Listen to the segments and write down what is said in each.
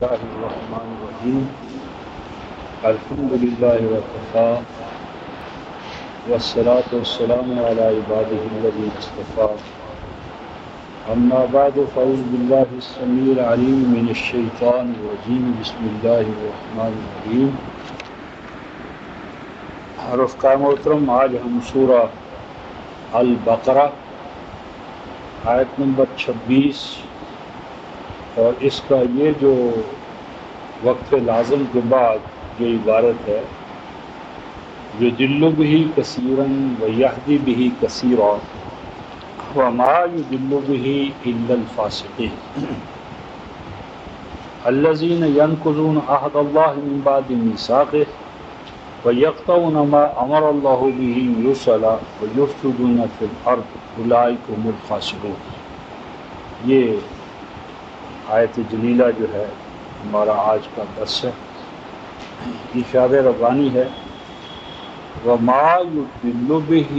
الله الرحمن الرحيم الحمد لله وكفى والصلاة والسلام على عباده الذين اصطفى أما بعد فأعوذ بالله السميع العليم من الشيطان الرجيم بسم الله الرحمن الرحيم. رفقاء محترم، آج ہم سورہ البقرہ آیت نمبر 26 اور اس کا یہ جو وقف لازم کے بعد جو عبارت ہے یضل بہ کثیرا ویہدی بہ کثیرا وما یضل بہ الا الفاسقین الذین ینقضون عہد اللہ من بعد میثاقہ وَيَقْطَعُونَ مَا أَمَرَ اللَّهُ بِهِ يُوصَلَ وَيُفْسِدُونَ فِي الْأَرْضِ أُولَٰئِكَ هُمُ الْخَاسِرُونَ. یہ آیت جلیلہ جو ہے ہمارا آج کا درس ہے، ارشاد ربانی ہے وَمَا يُضِلُّ بِهِ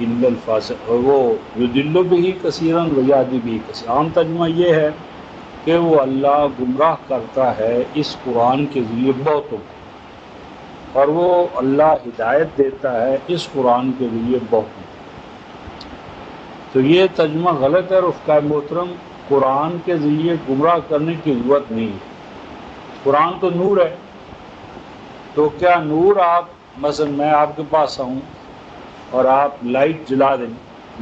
إِلَّا الْفَاسِقُونَ، اور وہ يُضِلُّ بِهِ كَثِيرًا وَيَهْدِي بِهِ كَثِيرًا. عام ترجمہ یہ ہے کہ وہ اللہ گمراہ کرتا ہے اس قرآن کے ذریعے بہتوں کو، اور وہ اللہ ہدایت دیتا ہے اس قرآن کے ذریعے بہتوں. تو یہ ترجمہ غلط ہے رفقائے محترم. قرآن کے ذریعے گمراہ کرنے کی ضرورت نہیں ہے. قرآن تو نور ہے، تو کیا نور آپ مثلا میں آپ کے پاس آؤں اور آپ لائٹ جلا دیں،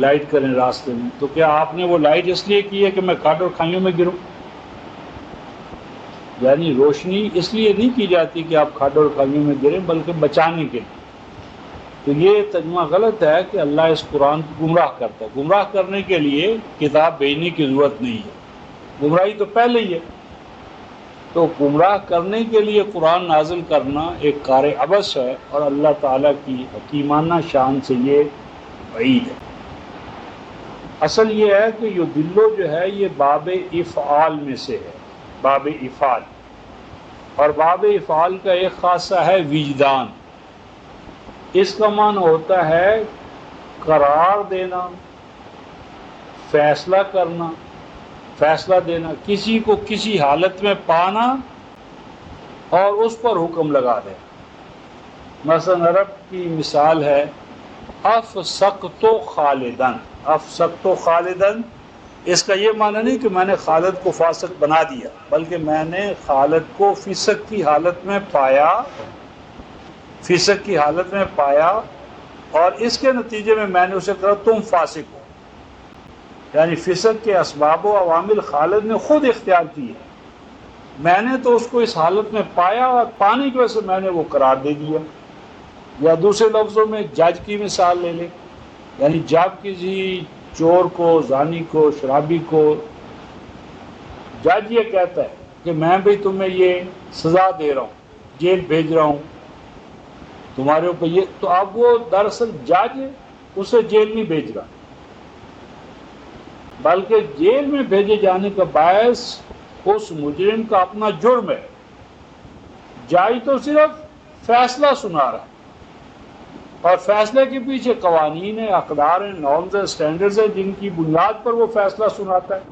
لائٹ کریں راستے میں، تو کیا آپ نے وہ لائٹ اس لیے کی ہے کہ میں کھڈ اور کھائیوں میں گروں؟ یعنی روشنی اس لیے نہیں کی جاتی کہ آپ کھڈ اور کھائیوں میں گریں، بلکہ بچانے کے لیے. تو یہ ترجمہ غلط ہے کہ اللہ اس قرآن کو گمراہ کرتا ہے. گمراہ کرنے کے لیے کتاب بھیجنے کی ضرورت نہیں ہے، گمراہی تو پہلے ہی ہے. تو گمراہ کرنے کے لیے قرآن نازل کرنا ایک کار عبث ہے، اور اللہ تعالیٰ کی حکیمانہ شان سے یہ بعید ہے. اصل یہ ہے کہ یضل جو ہے یہ باب افعال میں سے ہے، باب افعال. اور باب افعال کا ایک خاصہ ہے وجدان. اس کا معنی ہوتا ہے قرار دینا، فیصلہ کرنا، فیصلہ دینا، کسی کو کسی حالت میں پانا اور اس پر حکم لگا دے. مثلا عرب کی مثال ہے افسقت خالدن. افسقت خالدن، اس کا یہ معنی نہیں کہ میں نے خالد کو فاسق بنا دیا، بلکہ میں نے خالد کو فسق کی حالت میں پایا، فسق کی حالت میں پایا، اور اس کے نتیجے میں نے اسے کہا تم فاسق ہو. یعنی فسق کے اسباب و عوامل خالد نے خود اختیار کیے، میں نے تو اس کو اس حالت میں پایا، اور پانے کی وجہ سے میں نے وہ قرار دے دیا. یا دوسرے لفظوں میں جج کی مثال لے لیں. یعنی جب کسی چور کو، زانی کو، شرابی کو جج یہ کہتا ہے کہ میں بھی تمہیں یہ سزا دے رہا ہوں، جیل بھیج رہا ہوں تمہارے اوپر یہ، تو اب وہ دراصل جج اسے جیل نہیں بھیج رہا، بلکہ جیل میں بھیجے جانے کا باعث اس مجرم کا اپنا جرم ہے. جج تو صرف فیصلہ سنا رہا ہے، اور فیصلے کے پیچھے قوانین ہیں، اقدار ہیں، نارمز ہیں، سٹینڈرڈز ہیں، جن کی بنیاد پر وہ فیصلہ سناتا ہے.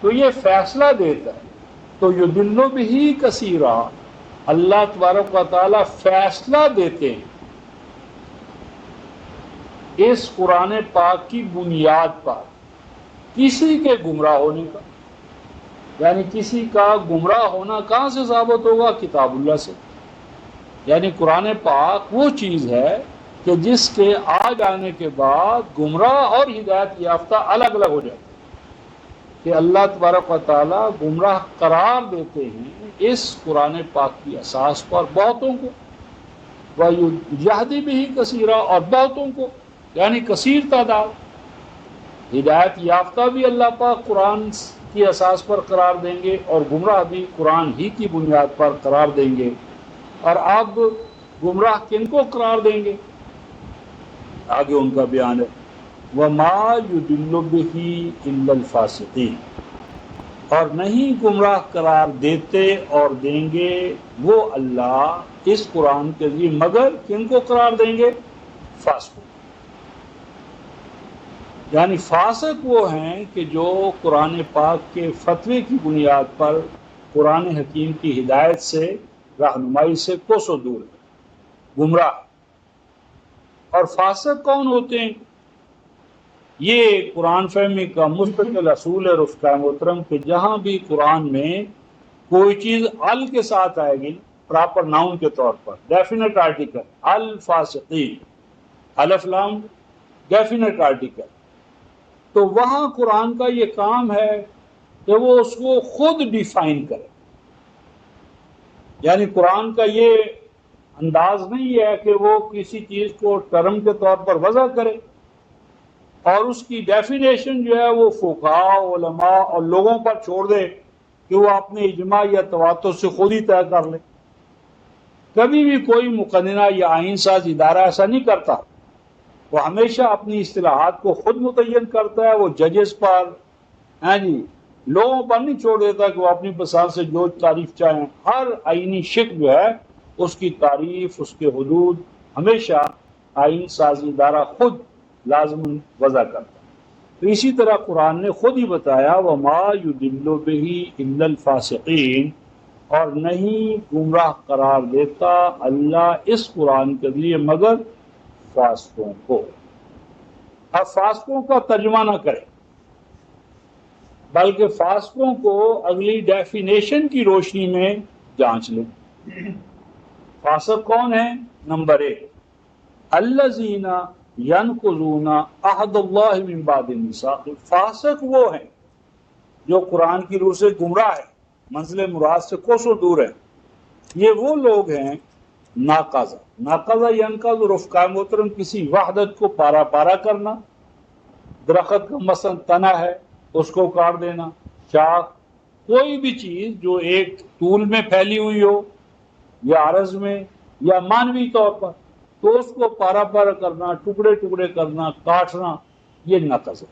تو یہ فیصلہ دیتا ہے. تو یضل بہ کثیرا، اللہ تبارک و تعالیٰ فیصلہ دیتے ہیں اس قرآن پاک کی بنیاد پر کسی کے گمراہ ہونے کا. یعنی کسی کا گمراہ ہونا کہاں سے ثابت ہوگا؟ کتاب اللہ سے. یعنی قرآن پاک وہ چیز ہے کہ جس کے آ جانے کے بعد گمراہ اور ہدایت یافتہ الگ الگ ہو جاتے ہیں، کہ اللہ تبارک و تعالیٰ گمراہ قرار دیتے ہیں اس قرآن پاک کی اساس پر بہتوں کو، وَيَهْدِي بِهِ كَثِيرًا، اور بہتوں کو یعنی کثیر تعداد. ہدایت یافتہ بھی اللہ پاک قرآن کی اساس پر قرار دیں گے، اور گمراہ بھی قرآن ہی کی بنیاد پر قرار دیں گے. اور اب گمراہ کن کو قرار دیں گے؟ آگے ان کا بیان ہے وَمَا يُضِلُّ بِهِ إِلَّا الْفَاسِقِينَ، اور نہیں گمراہ قرار دیتے اور دیں گے وہ اللہ اس قرآن کے ذریعے مگر کن کو قرار دیں گے؟ فاسقوں. یعنی فاسق وہ ہیں کہ جو قرآن پاک کے فتوے کی بنیاد پر قرآن حکیم کی ہدایت سے، رہنمائی سے کوسوں دور ہے، گمراہ۔ اور فاسق کون ہوتے ہیں؟ یہ قرآن فہمی کا مستقل اصول ہے رفقا محترم کہ جہاں بھی قرآن میں کوئی چیز ال کے ساتھ آئے گی، پراپر ناؤن کے طور پر، ڈیفینٹ آرٹیکل، الفاسقین، الف لام ڈیفینٹ آرٹیکل، تو وہاں قرآن کا یہ کام ہے کہ وہ اس کو خود ڈیفائن کرے۔ یعنی قرآن کا یہ انداز نہیں ہے کہ وہ کسی چیز کو ٹرم کے طور پر وضع کرے اور اس کی ڈیفینیشن جو ہے وہ فقہاء، علماء اور لوگوں پر چھوڑ دے کہ وہ اپنے اجماع یا تواتر سے خود ہی طے کر لے۔ کبھی بھی کوئی مقننہ یا آئین ساز ادارہ ایسا نہیں کرتا، وہ ہمیشہ اپنی اصطلاحات کو خود متعین کرتا ہے۔ وہ ججز پر لوگوں پر نہیں چھوڑ دیتا کہ وہ اپنی پسند سے جو تعریف چاہیں۔ ہر آئینی شکل جو ہے اس کی تعریف، اس کے حدود ہمیشہ آئین سازی ادارہ خود لازم وضع کرتا ہے۔ تو اسی طرح قرآن نے خود ہی بتایا وَمَا يُضِلُّ بِهِ إِلَّا الْفَاسِقِينَ، اور نہیں گمراہ قرار دیتا اللہ اس قرآن کے ذریعے مگر فاسقوں کو۔ اب فاسقوں کا ترجمہ نہ کریں، بلکہ فاسقوں کو اگلی ڈیفینیشن کی روشنی میں جانچ لیں۔ فاسق کون ہیں؟ نمبر 1، الذین ینقضون عہد اللہ من بعد میثاق۔ فاسق وہ ہیں جو قرآن کی روح سے گمراہ ہے، منزل مراد سے کوسوں دور ہے۔ یہ وہ لوگ ہیں ناقضہ ینقض رفقا محترم کسی وحدت کو پارا پارا کرنا، درخت کا مثلا تنا ہے اس کو کاٹ دینا، شاخ، کوئی بھی چیز جو ایک طول میں پھیلی ہوئی ہو یا عرض میں یا مانوی طور پر، تو اس کو پارا پارا کرنا، ٹکڑے ٹکڑے کرنا، کاٹنا، یہ نقض ہے۔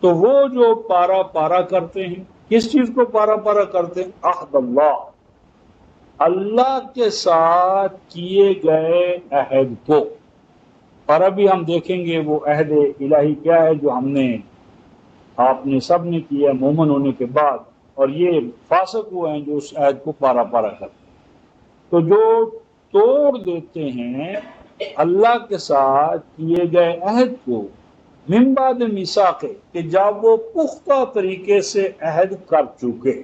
تو وہ جو پارا پارا کرتے ہیں، کس چیز کو پارا پارا کرتے ہیں؟ عہد اللہ، اللہ کے ساتھ کیے گئے عہد کو۔ اور ابھی ہم دیکھیں گے وہ عہد الہی کیا ہے جو ہم نے، آپ نے سب نے کیا مومن ہونے کے بعد، اور یہ فاسق وہ ہیں جو اس عہد کو پارا پارا کرتے ہیں۔ تو جو توڑ دیتے ہیں اللہ کے ساتھ کیے گئے عہد کو من بعد میثاق، کہ جب وہ پختہ طریقے سے عہد کر چکے،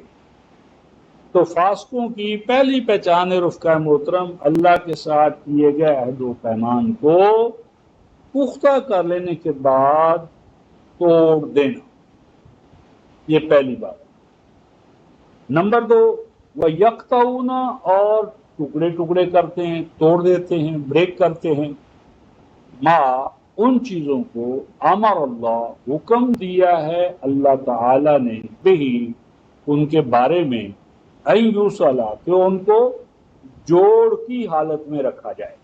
تو فاسقوں کی پہلی پہچان رفقا محترم اللہ کے ساتھ کیے گئے عہد و پیمان کو پختہ کر لینے کے بعد توڑ دینا، یہ پہلی بات۔ نمبر 2، وہ یقطعون، اور ٹکڑے ٹکڑے کرتے ہیں، توڑ دیتے ہیں، بریک کرتے ہیں، ما ان چیزوں کو امر اللہ حکم دیا ہے اللہ تعالی نے بہی ان کے بارے میں، این یوصلا کہ ان کو جوڑ کی حالت میں رکھا جائے۔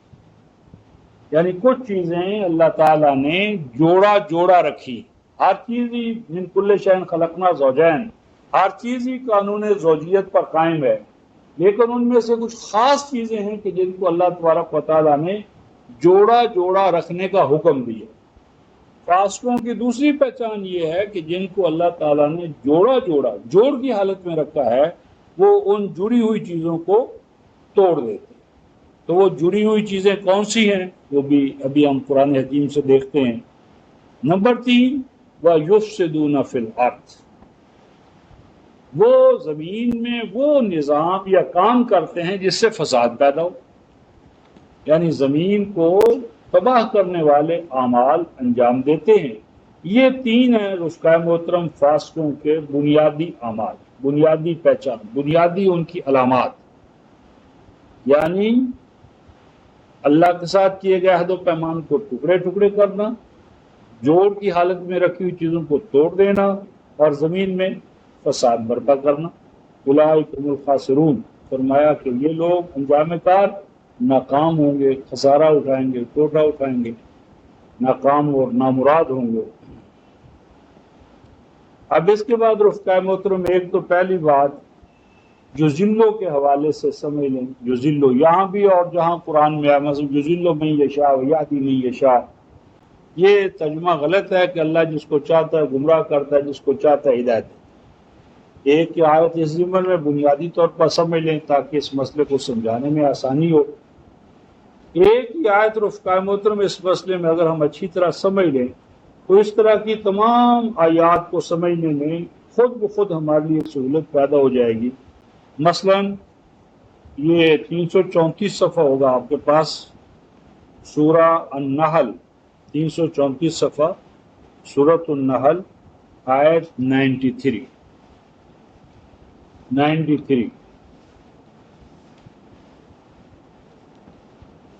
یعنی کچھ چیزیں اللہ تعالیٰ نے جوڑا رکھی، ہر چیز ہی من کل شیء خلقنا زوجین، ہر چیز ہی قانون زوجیت پر قائم ہے، لیکن ان میں سے کچھ خاص چیزیں ہیں کہ جن کو اللہ تبارک و تعالیٰ نے جوڑا رکھنے کا حکم دیا۔ فاسقوں کی دوسری پہچان یہ ہے کہ جن کو اللہ تعالیٰ نے جوڑ کی حالت میں رکھا ہے، وہ ان جڑی ہوئی چیزوں کو توڑ دیتے ہیں۔ تو وہ جڑی ہوئی چیزیں کون سی ہیں وہ بھی ابھی ہم قرآن حکیم سے دیکھتے ہیں۔ نمبر 3، وَيُفْسِدُونَ فِي الْأَرْضِ، وہ زمین میں وہ نظام یا کام کرتے ہیں جس سے فساد پیدا ہو، یعنی زمین کو تباہ کرنے والے اعمال انجام دیتے ہیں۔ یہ 3 ہیں رفقا محترم فاسقوں کے بنیادی اعمال، بنیادی پہچان، بنیادی ان کی علامات، یعنی اللہ کے ساتھ کیے گئے عہد و پیمان کو ٹکڑے ٹکڑے کرنا، جوڑ کی حالت میں رکھی ہوئی چیزوں کو توڑ دینا، اور زمین میں فساد برپا کرنا۔ اولئک هم الخاسرون، فرمایا کہ یہ لوگ انجام کار ناکام ہوں گے، خسارہ اٹھائیں گے، ٹوٹا اٹھائیں گے، ناکام اور نامراد ہوں گے۔ اب اس کے بعد رفقا محترم ایک تو پہلی بات یذلو کے حوالے سے سمجھ لیں، یذلو یہاں بھی اور جہاں قرآن میں مثلا یذلو من یشاء ویہدی من یشاء، یہ ترجمہ غلط ہے کہ اللہ جس کو چاہتا ہے گمراہ کرتا ہے، جس کو چاہتا ہے ہدایت دیتا ہے۔ ایک آیت اس ضمن میں بنیادی طور پر سمجھ لیں تاکہ اس مسئلے کو سمجھانے میں آسانی ہو۔ ایک ہی آیت رفقائے محترم اس مسئلے میں اگر ہم اچھی طرح سمجھ لیں تو اس طرح کی تمام آیات کو سمجھنے میں خود بخود ہمارے لیے سہولت پیدا ہو جائے گی۔ مثلا یہ 334 صفحہ ہوگا آپ کے پاس، سورہ النحل 334 صفحہ، سورۃ النحل آیت 93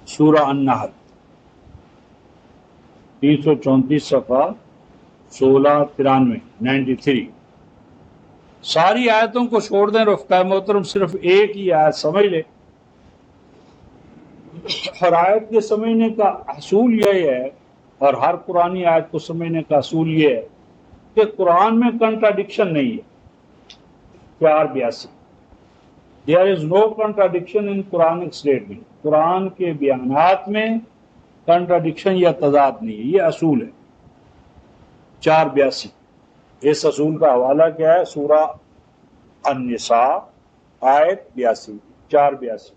سورہ النحل 334 صفحہ 93 ساری آیتوں کو چھوڑ دیں رفقائے محترم، صرف ایک ہی آیت سمجھ لیں۔ ہر آیت کے سمجھنے کا اصول یہ ہے، اور ہر قرآنی آیت کو سمجھنے کا اصول یہ ہے کہ قرآن میں کنٹراڈکشن نہیں ہے۔ 482 There is no contradiction in Quranic statement. قرآن کے بیانات میں کنٹراڈکشن یا تضاد نہیں ہے، یہ اصول ہے۔ 482 اس اصول کا حوالہ کیا ہے؟ سورہ النساء آیت 82 482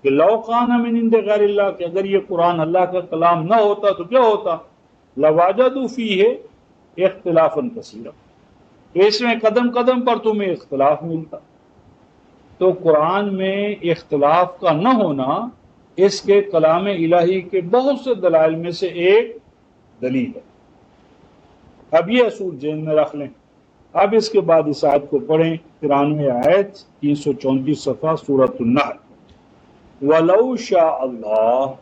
کہ لو کان من عند غیر اللہ، کہ اگر یہ قرآن اللہ کا کلام نہ ہوتا تو کیا ہوتا؟ لوجدوا فیہ اختلافا کثیرا، اس میں قدم قدم پر تمہیں اختلاف ملتا۔ تو قرآن میں اختلاف کا نہ ہونا اس کے کلام الہی کے بہت سے دلائل میں سے ایک دلیل ہے۔ اب یہ اصول ذہن میں رکھ لیں۔ اب اس کے بعد اس آیت کو پڑھیں، 93 آیت 334 صفحہ سورۃ النحل۔ وَلَوْ شَاءَ اللَّهُ،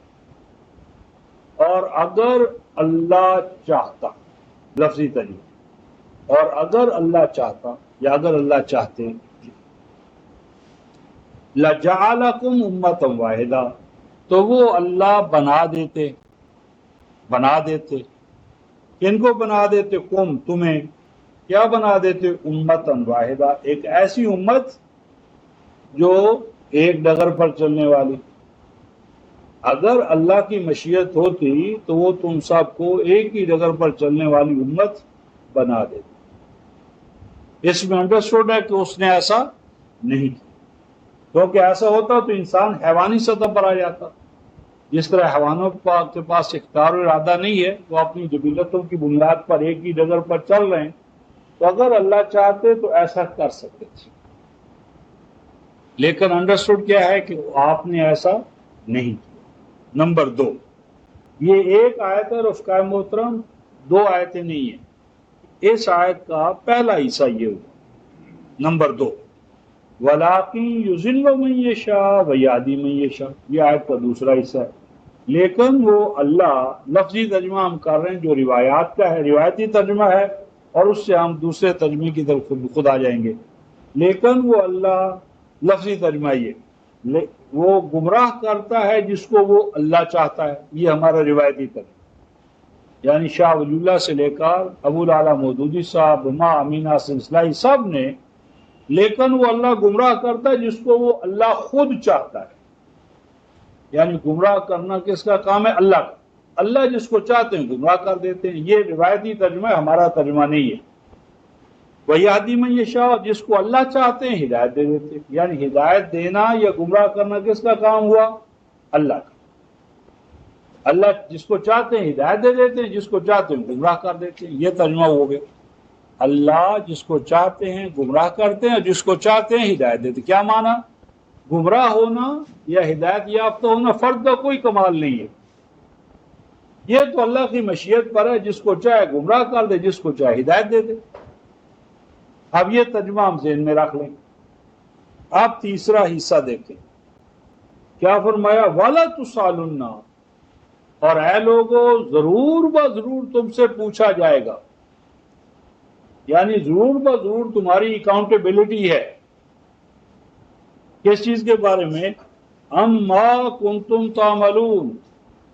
اور اگر اللہ چاہتا، لفظی ترجمہ، اور اگر اللہ چاہتا یا اگر اللہ چاہتے، لَجَعَلَكُمْ أُمَّةً وَاحِدَةً، تو وہ اللہ بنا دیتے۔ کن کو بنا دیتے؟ قوم، تمہیں کیا بنا دیتے؟ امتاً واحدہ، ایک ایسی امت جو ایک ڈگر پر چلنے والی۔ اگر اللہ کی مشیت ہوتی تو وہ تم سب کو ایک ہی ڈگر پر چلنے والی امت بنا دیتے۔ اس میں انڈرسٹوڈ ہے کہ اس نے ایسا نہیں کیا، کیونکہ ایسا ہوتا تو انسان حیوانی سطح پر آ جاتا۔ جس طرح حیوانوں کے پاس اختیار و ارادہ نہیں ہے، وہ اپنی جبلتوں کی بنیاد پر ایک ہی ڈگر پر چل رہے ہیں، تو اگر اللہ چاہتے تو ایسا کر سکتے تھے، لیکن انڈرسٹوڈ کیا ہے کہ آپ نے ایسا نہیں کیا۔ نمبر 2، یہ ایک آیت ہے رفقائے محترم، 2 آیتیں نہیں ہیں۔ اس آیت کا پہلا حصہ یہ ہوا۔ نمبر 2، وَلَٰكِن يُضِلُّ مَن يَشَاءُ وَيَهْدِي مَن يَشَاءُ، یہ آیت کا دوسرا حصہ ہے۔ لیکن وہ اللہ، لفظی ترجمہ ہم کر رہے ہیں جو روایات کا ہے، روایتی ترجمہ ہے، اور اس سے ہم دوسرے ترجمے کی طرف خود آ جائیں گے۔ لیکن وہ اللہ، لفظی ترجمہ یہ، وہ گمراہ کرتا ہے جس کو وہ اللہ چاہتا ہے، یہ ہمارا روایتی ترجمہ۔ یعنی شاہ ولی اللہ سے لے کر ابو الاعلیٰ مودودی صاحب، ماں امینہ سلسلہ، سب نے، لیکن وہ اللہ گمراہ کرتا ہے جس کو وہ اللہ خود چاہتا ہے۔ یعنی گمراہ کرنا کس کا کام ہے؟ اللہ کا۔ اللہ جس کو چاہتے ہیں گمراہ کر دیتے ہیں، یہ روایتی ترجمہ ہے، ہمارا ترجمہ نہیں ہے۔ وَيَهْدِي مَن يَشَاءُ، جس کو اللہ چاہتے ہیں ہدایت دے دیتے ہیں۔ یعنی ہدایت دینا یا گمراہ کرنا کس کا کام ہوا؟ اللہ کا۔ اللہ جس کو چاہتے ہیں ہدایت دے دیتے ہیں، جس کو چاہتے ہیں گمراہ کر دیتے ہیں، یہ ترجمہ ہو گیا۔ اللہ جس کو چاہتے ہیں گمراہ کرتے ہیں، جس کو چاہتے ہیں ہدایت دیتے ہیں۔ کیا معنی؟ گمراہ ہونا یا ہدایت یافتہ ہونا فرد کا کوئی کمال نہیں ہے، یہ تو اللہ کی مشیت پر ہے، جس کو چاہے گمراہ کر دے، جس کو چاہے ہدایت دے دے۔ اب یہ ترجمہ ہم ذہن میں رکھ لیں۔ اب تیسرا حصہ دیکھیں، کیا فرمایا؟ وَلَا تُسْأَلُنَّ، اور اے لوگوں ضرور بضرور تم سے پوچھا جائے گا، یعنی ضرور بضرور تمہاری اکاؤنٹیبلٹی ہے۔ کس چیز کے بارے میں؟ اما کنتم تعملون،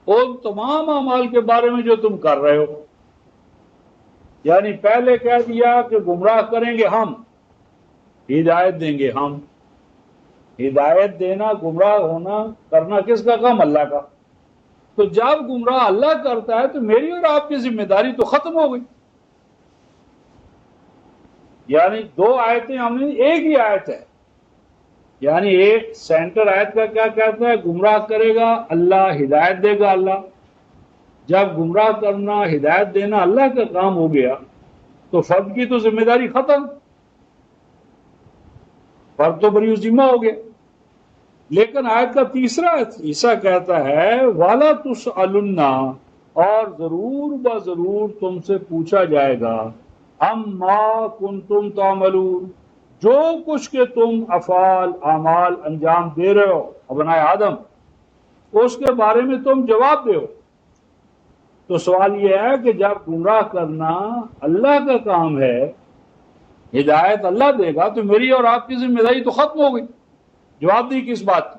ان تمام اعمال کے بارے میں جو تم کر رہے ہو۔ یعنی پہلے کہہ دیا کہ گمراہ کریں گے ہم، ہدایت دیں گے ہم۔ ہدایت دینا، گمراہ ہونا، کرنا کس کا کام؟ اللہ کا۔ تو جب گمراہ اللہ کرتا ہے تو میری اور آپ کی ذمہ داری تو ختم ہو گئی۔ یعنی دو آیتیں ہم نے، ایک ہی آیت ہے، یعنی ایک سینٹر آیت کا کیا کہتا ہے؟ گمراہ کرے گا اللہ، ہدایت دے گا اللہ۔ جب گمراہ کرنا ہدایت دینا اللہ کا کام ہو گیا تو فرد کی تو ذمہ داری ختم، فرد تو بری ذمہ ہو گیا۔ لیکن آیت کا تیسرا حصہ کہتا ہے وَلَا تُسْأَلُنَّ، اور ضرور بضرور تم سے پوچھا جائے گا، عَمَّا كُنتُمْ تَعْمَلُونَ، جو کچھ کہ تم افعال اعمال انجام دے رہے ہو ابنائے آدم، اس کے بارے میں تم جواب دے ہو۔ تو سوال یہ ہے کہ جب گمراہ کرنا اللہ کا کام ہے، ہدایت اللہ دے گا، تو میری اور آپ کی ذمہ داری تو ختم ہو گئی، جواب دی کس بات کی؟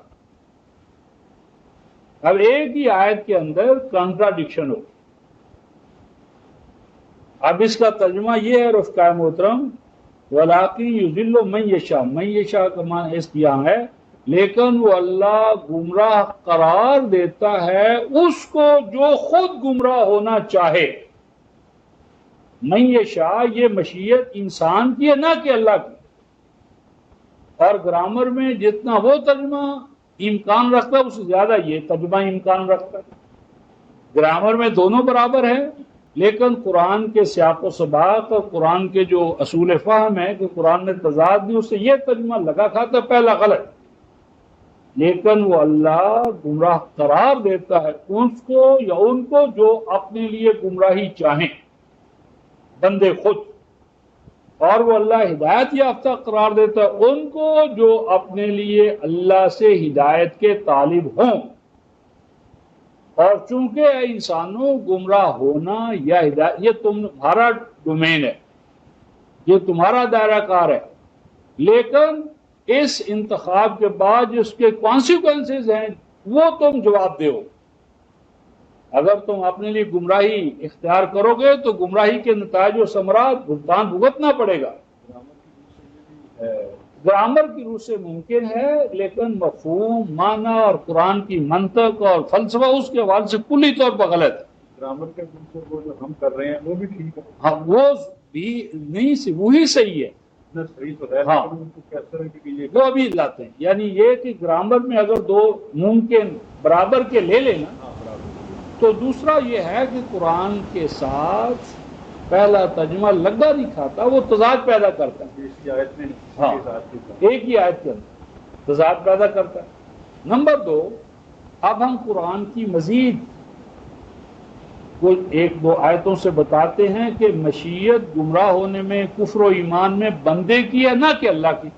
اب ایک ہی آیت کے اندر کنٹراڈکشن ہو۔ اب اس کا ترجمہ یہ ہے رفقائے محترم، وَلَٰكِن يُضِلُّ مَن يَشَاءُ، من یشاء کا معنی اس یہاں ہے، لیکن وہ اللہ گمراہ قرار دیتا ہے اس کو جو خود گمراہ ہونا چاہے۔ من یشاء، یہ مشیت انسان کی ہے نہ کہ اللہ کی۔ اور گرامر میں جتنا وہ ترجمہ امکان رکھتا ہے اس سے زیادہ یہ ترجمہ امکان رکھتا ہے۔ گرامر میں دونوں برابر ہیں، لیکن قرآن کے سیاق و سباق اور قرآن کے جو اصول فہم ہے کہ قرآن نے تضاد دی، اس سے یہ ترجمہ لگا کھاتا ہے پہلا غلط۔ لیکن وہ اللہ گمراہ قرار دیتا ہے اس کو یا ان کو جو اپنے لیے گمراہی چاہیں، بندے خود، اور وہ اللہ ہدایت یافتہ قرار دیتا ہے ان کو جو اپنے لیے اللہ سے ہدایت کے طالب ہوں۔ اور چونکہ اے انسانوں گمراہ ہونا یا ہدایت یہ تمہارا ڈومین ہے، یہ تمہارا دائرہ کار ہے، لیکن اس انتخاب کے بعد جس کے کانسیکوینسز ہیں وہ تم جواب دو۔ اگر تم اپنے لیے گمراہی اختیار کرو گے تو گمراہی کے نتائج و ثمرات بھگتان بھگتنا پڑے گا۔ گرامر کی روح سے ممکن ہے، لیکن مفہوم معنی اور قرآن کی منطق اور فلسفہ اس کے حوالے سے کلی طور پر غلط ہے۔ گرامر کے روح سے وہ جو ہم کر رہے ہیں وہ بھی ٹھیک ہے، ہاں وہ بھی نہیں، وہی صحیح ہے۔ صحیح تو ہے، ہاں کس طرح کی یہ وہ ابھی لاتے ہیں، یعنی یہ کہ گرامر میں اگر دو ممکن برابر کے لے لینا تو دوسرا یہ ہے کہ قرآن کے ساتھ پہلا ترجمہ لگا نہیں کھاتا، وہ تضاد پیدا کرتا ہے۔ اس کی آیت میں ہاں ایک ہی آیت کے اندر تضاد پیدا کرتا ہے۔ نمبر دو، اب ہم قرآن کی مزید کوئی ایک دو آیتوں سے بتاتے ہیں کہ مشیت گمراہ ہونے میں کفر و ایمان میں بندے کی ہے نہ کہ اللہ کی۔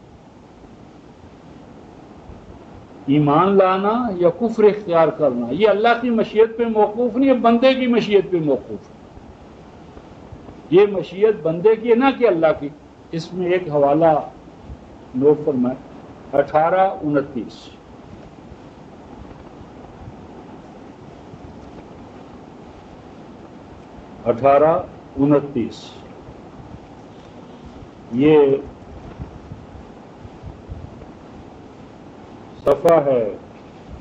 ایمان لانا یا کفر اختیار کرنا یہ اللہ کی مشیت پہ موقوف نہیں ہے، بندے کی مشیت پہ موقوف ہے۔ یہ مشیت بندے کی ہے نہ کہ اللہ کی۔ اس میں ایک حوالہ نوٹ فرمائیں، 1829 1829 یہ صفحہ ہے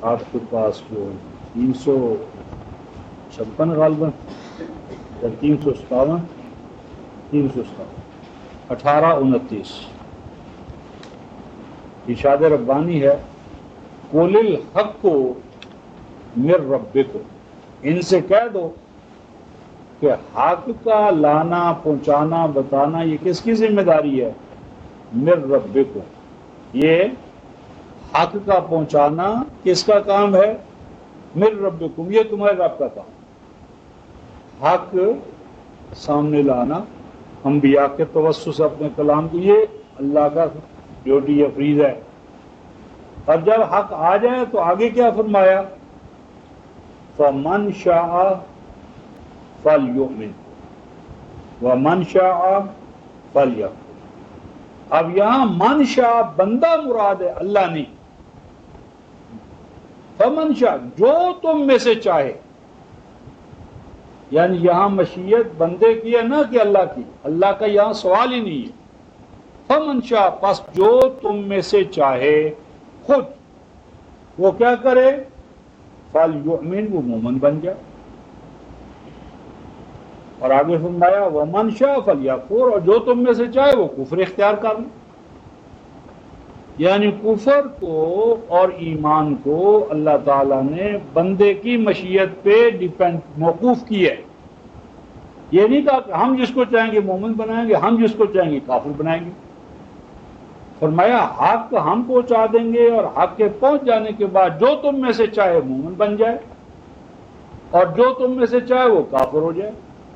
آپ کے پاس جو 356 غالباً یا 357 1829 ارشاد ربانی ہے، قُلِ الْحَقُّ مِن رَبِّكُمْ، ان سے کہہ دو کہ حق کا لانا پہنچانا بتانا یہ کس کی ذمہ داری ہے؟ مِن رَبِّكُمْ، یہ حق کا پہنچانا کس کا کام ہے؟ مِن رَبِّكُمْ، یہ تمہارے رب کا کام۔ حق سامنے لانا انبیاء کے توسط سے اپنے کلام کو، یہ اللہ کا ڈیوٹی یا فریض ہے۔ اور جب حق آ جائے تو آگے کیا فرمایا؟ فَمَنْ شَاءَ فَلْيُؤْمِنْ وَمَنْ شَاءَ فَلْيَكْفُرْ۔ اب یہاں من شاء بندہ مراد ہے، اللہ نہیں۔ فَمَنْ شاء، جو تم میں سے چاہے، یعنی یہاں مشیت بندے کی ہے نہ کہ اللہ کی، اللہ کا یہاں سوال ہی نہیں ہے۔ فَمَنْ شاء، پس جو تم میں سے چاہے خود وہ کیا کرے؟ فَلْيُؤْمِنْ، وہ مومن بن جائے۔ اور آگے فرمایا وَمَنْ شَاءَ فَلْيَكْفُرْ، اور جو تم میں سے چاہے وہ کفر اختیار کر لے۔ یعنی کفر کو اور ایمان کو اللہ تعالیٰ نے بندے کی مشیت پہ موقوف کی ہے۔ یہ نہیں کہا کہ ہم جس کو چاہیں گے مومن بنائیں گے، ہم جس کو چاہیں گے کافر بنائیں گے۔ فرمایا حق ہم پہنچا دیں گے، اور حق کے پہنچ جانے کے بعد جو تم میں سے چاہے مومن بن جائے اور جو تم میں سے چاہے وہ کافر ہو جائے۔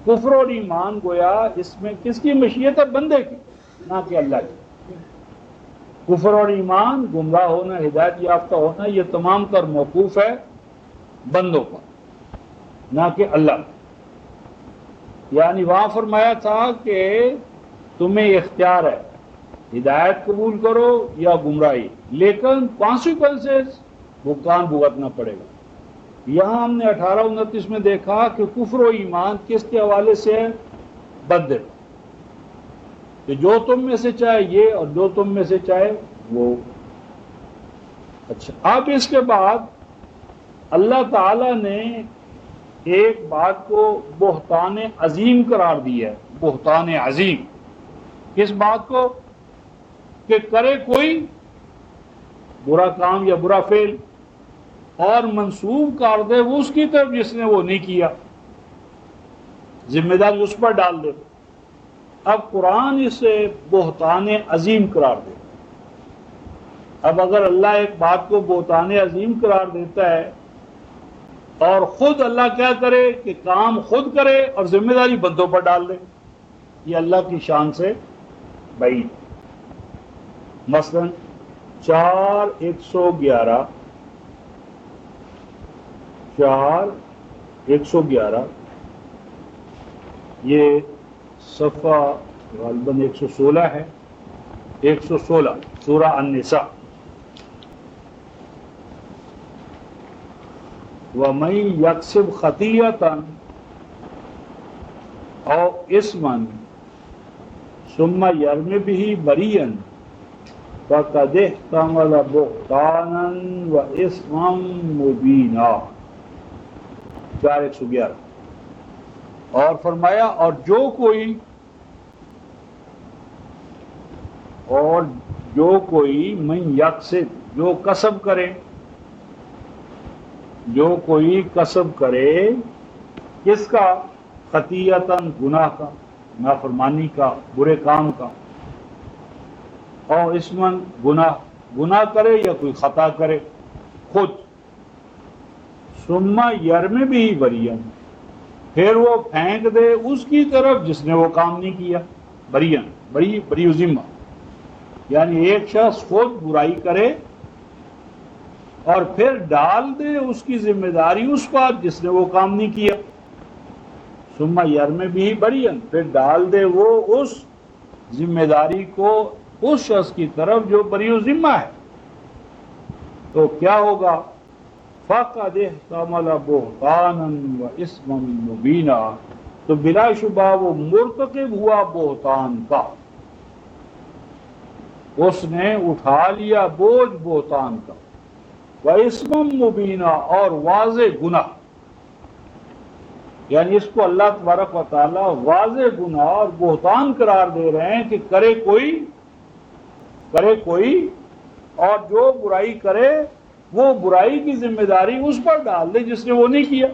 کفر اور ایمان گویا اس میں کس کی مشیت ہے؟ بندے کی، نہ کہ اللہ کی۔ کفر اور ایمان، گمراہ ہونا، ہدایت یافتہ ہونا، یہ تمام تر موقوف ہے بندوں پر، نہ کہ اللہ۔ یعنی وہاں فرمایا تھا کہ تمہیں اختیار ہے، ہدایت قبول کرو یا گمراہی، لیکن کانسیکوینسز بھگتان بھگتنا پڑے گا۔ یہاں ہم نے 18-29 میں دیکھا کہ کفر و ایمان کس کے حوالے سے ہے؟ بدر، کہ جو تم میں سے چاہے یہ اور جو تم میں سے چاہے وہ۔ اچھا، اب اس کے بعد اللہ تعالی نے ایک بات کو بہتان عظیم قرار دیا ہے۔ بہتان عظیم کس بات کو؟ کہ کرے کوئی برا کام یا برا فعل اور منسوب کر دے وہ اس کی طرف جس نے وہ نہیں کیا، ذمہ داری اس پر ڈال دے۔ اب قرآن اسے بہتان عظیم قرار دے۔ اب اگر اللہ ایک بات کو بہتان عظیم قرار دیتا ہے اور خود اللہ کیا کرے کہ کام خود کرے اور ذمہ داری بندوں پر ڈال دے، یہ اللہ کی شان سے بعید۔ مثلا 4:111 یہ صفحہ غالباً 116 ہے، 116 سورہ النساء۔ وَمَن يَكْسِبْ خَطِيئَةً أَوْ إِثْمًا ثُمَّ يَرْمِ بِهِ بَرِيئًا فَقَدِ احْتَمَلَ بُهْتَانًا وَإِثْمًا مُبِينًا۔ 4:111۔ اور فرمایا اور جو کوئی من یکسب، جو کسب کرے، جو کوئی کسب کرے کس کا؟ خطیئتاً، گناہ کا، نافرمانی کا، برے کام کا، اور اسمن، گناہ کرے یا کوئی خطا کرے خود، ثم یرمی بھی بریئن، پھر وہ پھینک دے اس کی طرف جس نے وہ کام نہیں کیا، بریئن، بری ذمہ، یعنی ایک شخص خود برائی کرے اور پھر ڈال دے اس کی ذمہ داری اس پر جس نے وہ کام نہیں کیا، ثم یرمی بھی بریئن، پھر ڈال دے وہ اس ذمہ داری کو اس شخص کی طرف جو بری ذمہ ہے، تو کیا ہوگا؟ فَقَدِ احْتَمَلَ بُهْتَانًا وَإِثْمًا مُبِينًا، تو بلا شبہ وہ مرتکب ہوا بہتان کا، اس نے اٹھا لیا بوجھ بہتان کا، وَإِثْمًا مُبِينًا، اور واضح گناہ، یعنی اس کو اللہ تبارک و تعالی واضح گناہ اور بہتان قرار دے رہے ہیں کہ کرے کوئی اور جو برائی کرے وہ برائی کی ذمہ داری اس پر ڈال دے جس نے وہ نہیں کیا۔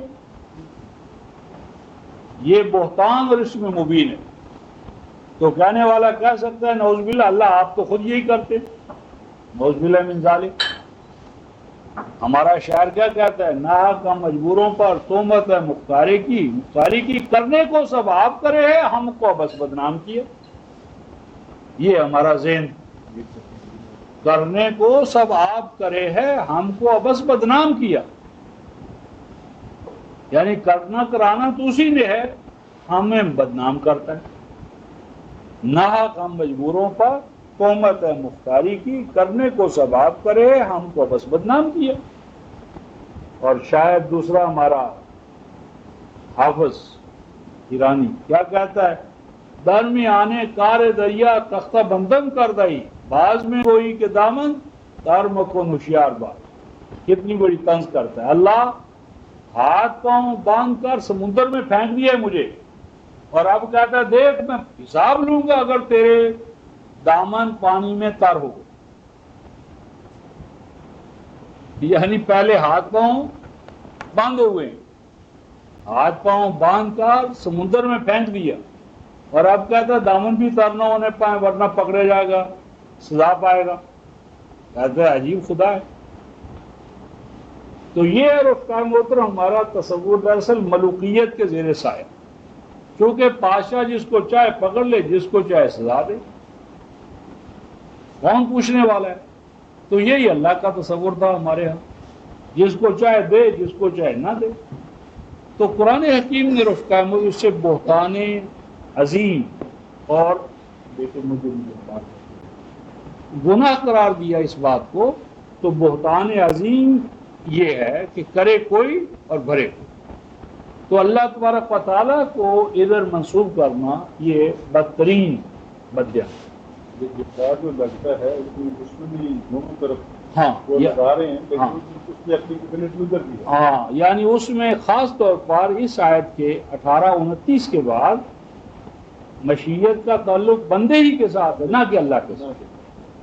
یہ بہتان اور اس میں مبین ہے۔ تو کہنے والا کہہ سکتا ہے نعوذ باللہ اللہ آپ تو خود یہی کرتے، نعوذ باللہ من ذالک۔ ہمارا شاعر کیا کہتا ہے؟ ناحق ہم مجبوروں پر تہمت ہے مختاری کی کرنے کو سب آپ کرے ہیں، ہم کو بس بدنام کیا۔ یہ ہمارا ذہن، کرنے کو سب آپ کرے ہیں، ہم کو بس بدنام کیا، یعنی کرنا کرانا تو اسی نے ہے، ہمیں بدنام کرتا ہے۔ ناحق ہم مجبوروں پر تہمت ہے مختاری کی کرنے کو سب آپ کرے، ہم کو بس بدنام کیا۔ اور شاید دوسرا ہمارا حافظ ایرانی کیا کہتا ہے؟ درمیانے کار دریا تختہ بندم کر دئی، باز میں کوئی کے دامن تار مکن ہوشیار بات۔ کتنی بڑی طنز کرتا ہے اللہ، ہاتھ پاؤں باندھ کر سمندر میں پھینک دیا ہے مجھے، اور اب کہتا ہے دیکھ میں حساب لوں گا اگر تیرے دامن پانی میں تر ہو. یعنی پہلے ہاتھ پاؤں باندھے ہوئے ہیں، ہاتھ پاؤں باندھ کر سمندر میں پھینک دیا، اور اب کہتا ہے دامن بھی تر نہ ہونے پائے ورنہ پکڑے جائے گا، سزا پائے گا. کہتا ہے عجیب خدا ہے. تو یہ رفتار محترم ہمارا تصور دراصل ملوکیت کے زیر سایہ، کیونکہ بادشاہ جس کو چاہے پکڑ لے، جس کو چاہے سزا دے، کون پوچھنے والا ہے؟ تو یہی اللہ کا تصور تھا ہمارے ہاں، جس کو چاہے دے، جس کو چاہے نہ دے. تو قرآن حکیم نے رفقہ اس سے بہتان عظیم اور گناہ قرار دیا اس بات کو. تو بہتان عظیم یہ ہے کہ کرے کوئی اور بھرے کوئی. تو اللہ تبارک و تعالیٰ کو ادھر منسوب کرنا یہ بدترین بدعہ. جہاد جو لگتا ہے اس میں دشمنی دونوں طرف ہاں وہ لگا رہے ہیں، ہاں لیکن اس کی اپنی کمیونٹی ادھر بھی ہے. ہاں، یعنی اس میں خاص طور پر اس آیت کے 18-29 کے بعد مشیت کا تعلق بندے ہی کے ساتھ ہے، نہ کہ اللہ کے ساتھ.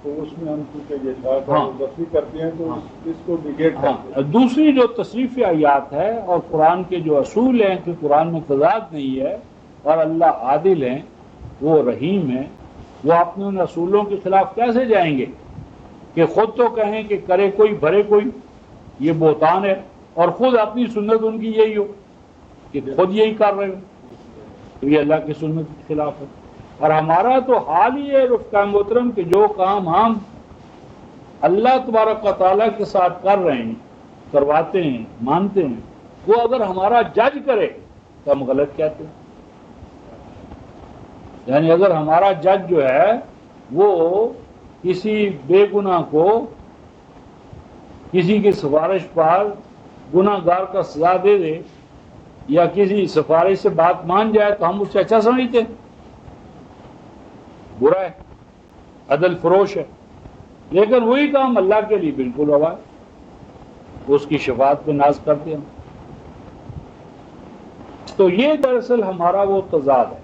تو اس میں ہم چونکہ یہ جہاد ہاں دفعی کرتے ہیں تو ہاں اس کو نگیٹ کرتے ہیں. ہاں. دوسری جو تصریف آیات ہے اور قرآن کے جو اصول ہیں کہ قرآن میں تضاد نہیں ہے اور اللہ عادل ہیں، وہ رحیم ہیں، وہ اپنے ان اصولوں کے خلاف کیسے جائیں گے کہ خود تو کہیں کہ کرے کوئی بھرے کوئی، یہ بہتان ہے، اور خود اپنی سنت ان کی یہی ہو کہ خود یہی کر رہے ہو، تو یہ اللہ کی سنت کے خلاف ہے. اور ہمارا تو حال ہی ہے رفقا محترم کہ جو کام ہم اللہ تبارک و تعالیٰ کے ساتھ کر رہے ہیں، کرواتے ہیں، مانتے ہیں، وہ اگر ہمارا جج کرے تو ہم غلط کہتے ہیں. یعنی اگر ہمارا جج جو ہے وہ کسی بے گناہ کو کسی کی سفارش پر گناہ گار کا سزا دے دے یا کسی سفارش سے بات مان جائے تو ہم اس سے اچھا سمجھتے ہیں، برا ہے، عدل فروش ہے. لیکن وہی کام اللہ کے لیے بالکل روا ہے، اس کی شفاعت پہ ناز کرتے ہیں. تو یہ دراصل ہمارا وہ تضاد ہے.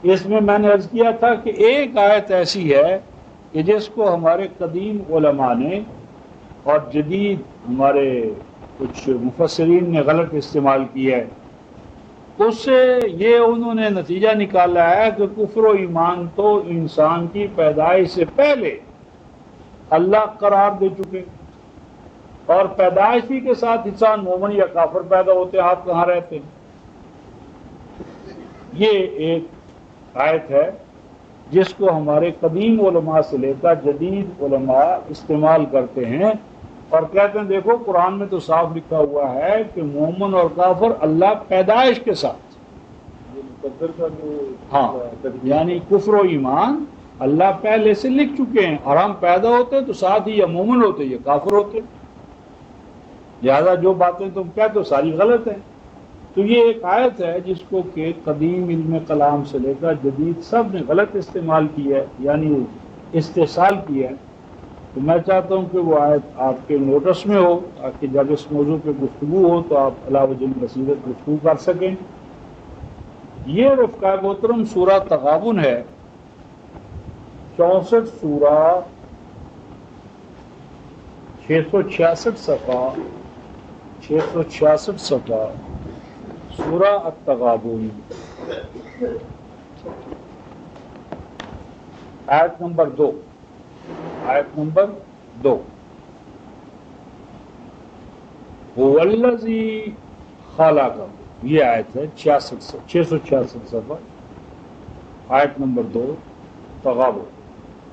اس میں نے عرض کیا تھا کہ ایک آیت ایسی ہے کہ جس کو ہمارے قدیم علماء نے اور جدید ہمارے کچھ مفسرین نے غلط استعمال کی ہے. اس سے یہ انہوں نے نتیجہ نکالا ہے کہ کفر و ایمان تو انسان کی پیدائش سے پہلے اللہ قرار دے چکے، اور پیدائش ہی کے ساتھ انسان مومن یا کافر پیدا ہوتے، آپ کہاں رہتے ہیں. یہ ایک آیت ہے جس کو ہمارے قدیم علماء سے لے کر جدید علماء استعمال کرتے ہیں اور کہتے ہیں دیکھو قرآن میں تو صاف لکھا ہوا ہے کہ مومن اور کافر اللہ پیدائش کے ساتھ، مقدر کا جو ہاں یعنی کفر و ایمان اللہ پہلے سے لکھ چکے ہیں، اور ہم پیدا ہوتے تو ساتھ ہی یا مومن ہوتے یا کافر ہوتے. لہذا جو باتیں تم کہتے ہو ساری غلط ہیں. تو یہ ایک آیت ہے جس کو کہ قدیم علم کلام سے لے کر جدید سب نے غلط استعمال کی ہے، یعنی استحصال کیا ہے. تو میں چاہتا ہوں کہ وہ آیت آپ کے نوٹس میں ہو تاکہ جب اس موضوع پہ گفتگو ہو تو آپ علاوہ جن بصیرت گفتگو کر سکیں. یہ رفقا محترم سورہ تغابن ہے، 64 سورہ 666 صفحہ 666 صفحہ سورہ التغابن، آیت نمبر 2. آیت نمبر 2، هو الذی خلق، یہ آیت ہے 666 صفحہ آیت نمبر 2 تغابن.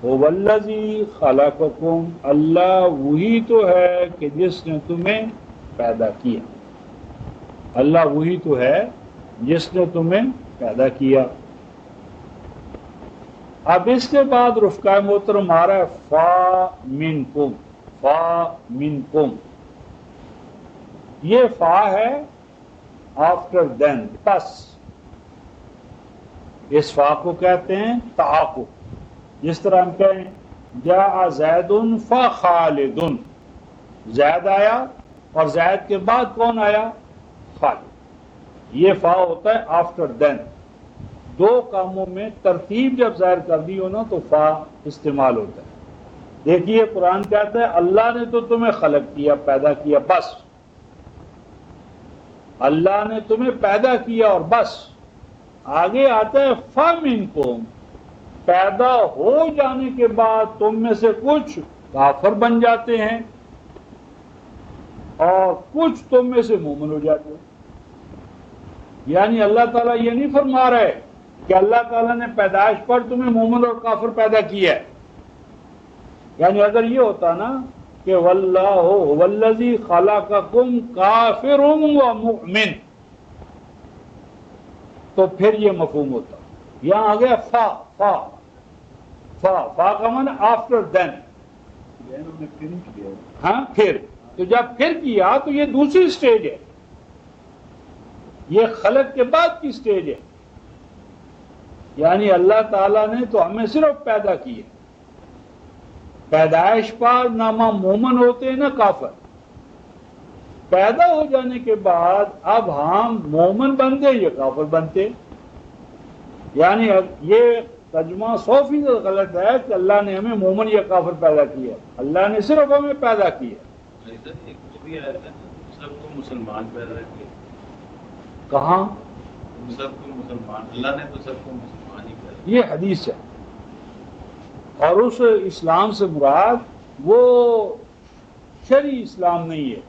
هو الذی خلقکم، اللہ وہی تو ہے کہ جس نے تمہیں پیدا کیا. اللہ وہی تو ہے جس نے تمہیں پیدا کیا. اب اس کے بعد رفقا محترم آ رہا ہے فا منکم، فا منکم. یہ فا ہے آفٹر دین، پس. اس فا کو کہتے ہیں تعاقب. جس طرح ہم کہیں جاء زید فخالد، زید آیا اور زید کے بعد کون آیا؟ خالد. یہ فا ہوتا ہے آفٹر دین. دو کاموں میں ترتیب جب ظاہر کر دی ہو نا تو فا استعمال ہوتا ہے. دیکھیے قرآن کہتا ہے اللہ نے تو تمہیں خلق کیا، پیدا کیا، بس. اللہ نے تمہیں پیدا کیا اور بس. آگے آتا ہے فَمِنْكُمْ، پیدا ہو جانے کے بعد تم میں سے کچھ کافر بن جاتے ہیں اور کچھ تم میں سے مومن ہو جاتے ہیں. یعنی اللہ تعالیٰ یہ نہیں فرما رہے کہ اللہ تعالیٰ نے پیدائش پر تمہیں مومن اور کافر پیدا کیا ہے. یعنی اگر یہ ہوتا نا کہ واللہ والذی خلقکم کافر و مؤمن تو پھر یہ مفہوم ہوتا. یہاں آ گیا فا فا فا فا کا معنی آفٹر دین. انہوں نے پھر کیا. ہاں پھر، تو جب پھر کیا تو یہ دوسری سٹیج ہے، یہ خلق کے بعد کی سٹیج ہے. یعنی اللہ تعالیٰ نے تو ہمیں صرف پیدا کیے، پیدائش پر نہ مومن ہوتے نہ کافر. پیدا ہو جانے کے بعد اب ہم مومن بنتے یا کافر بنتے. یعنی یہ ترجمہ 100% غلط ہے کہ اللہ نے ہمیں مومن یا کافر پیدا کیا. اللہ نے صرف ہمیں پیدا کیا. سب کو مسلمان پیدا کیا. کہاں؟ سب کو مسلمان، اللہ نے تو سب کو مسلمان ہی پیدا کیا. یہ حدیث ہے. اور اس اسلام سے مراد وہ شرعی اسلام نہیں ہے.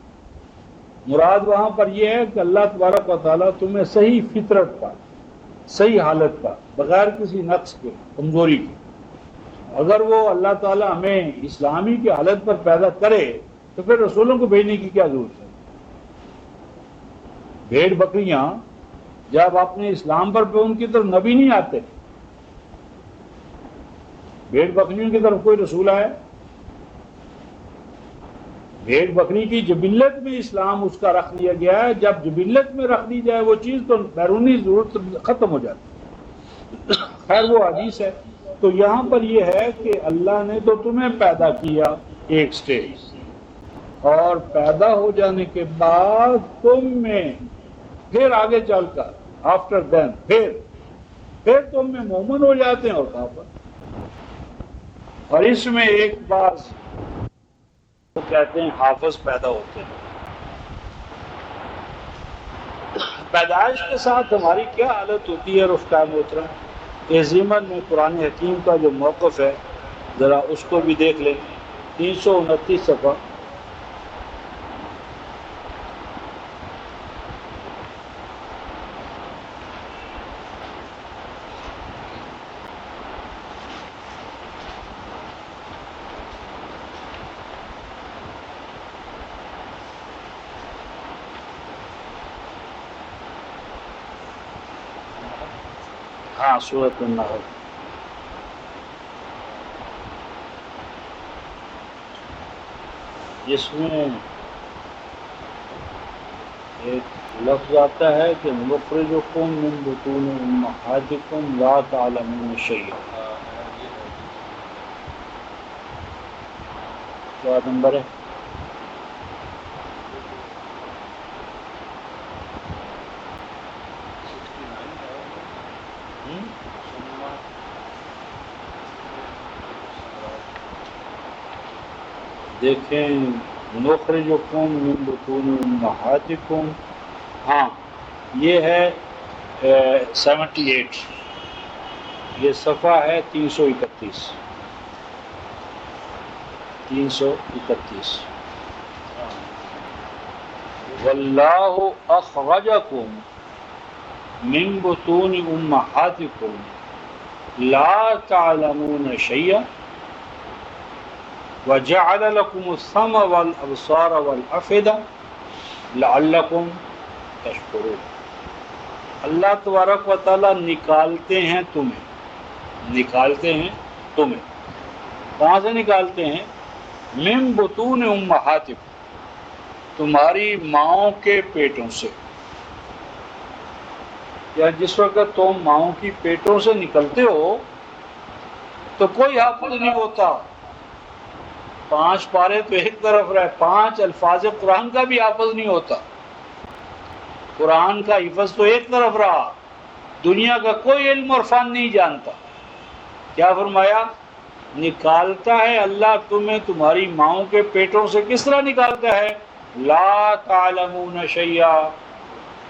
مراد وہاں پر یہ ہے کہ اللہ تبارک و تعالیٰ تمہیں صحیح فطرت کا، صحیح حالت کا، بغیر کسی نقص کے، کمزوری کے. اگر وہ اللہ تعالیٰ ہمیں اسلامی کی حالت پر پیدا کرے تو پھر رسولوں کو بھیجنے کی کیا ضرورت ہے؟ بھیڑ بکریاں جب اپنے اسلام پر ان کی طرف نبی نہیں آتے. بھیڑ بکریوں کی طرف کوئی رسول آئے؟ بھیڑ بکری کی جبلت میں اسلام اس کا رکھ دیا گیا ہے. جب جبلت میں رکھ دی جائے وہ چیز تو بیرونی ضرورت ختم ہو جاتی. خیر وہ حدیث ہے. تو یہاں پر یہ ہے کہ اللہ نے تو تمہیں پیدا کیا ایک سٹیج، اور پیدا ہو جانے کے بعد تم میں پھر آگے چل کر آفٹر دین پھر تم میں مومن ہو جاتے ہیں اور کافر. اور اس میں ایک بات وہ کہتے ہیں حافظ پیدا ہوتے ہیں. پیدائش کے ساتھ ہماری کیا حالت ہوتی ہے رفقۂ محترم؟ ضمن میں قرآن حکیم کا جو موقف ہے ذرا اس کو بھی دیکھ لیں. 329 صفحہ. ہاں سورۃ النحل. جس میں ایک لفظ آتا ہے کہ نخرجکم من بطون امہاتکم لا تعلمون شیئا. کیا نمبر ہے؟ دیکھیں نخرجکم من بطون امہاتکم. ہاں یہ ہے 78. یہ صفحہ ہے 331. واللہ اخرجکم من بطون امہاتکم لا تعلمون شیئا وجعل لكم السمع والابصار والافئدہ لعلکم تشکرون. اللہ تبارک و تعالیٰ نکالتے ہیں تمہیں. کہاں سے نکالتے ہیں؟ من بطون امہاتکم، تمہاری ماؤں کے پیٹوں سے. یا جس وقت تم ماؤں کی پیٹوں سے نکلتے ہو تو کوئی حافظ نہیں ہوتا. 5 پارے تو ایک طرف رہے، 5 الفاظ قرآن کا بھی حافظ نہیں ہوتا. قرآن کا حفظ تو ایک طرف رہا، دنیا کا کوئی علم اور فن نہیں جانتا. کیا فرمایا؟ نکالتا ہے اللہ تمہیں تمہاری ماؤں کے پیٹوں سے. کس طرح نکالتا ہے؟ لا تعلمون شیئا،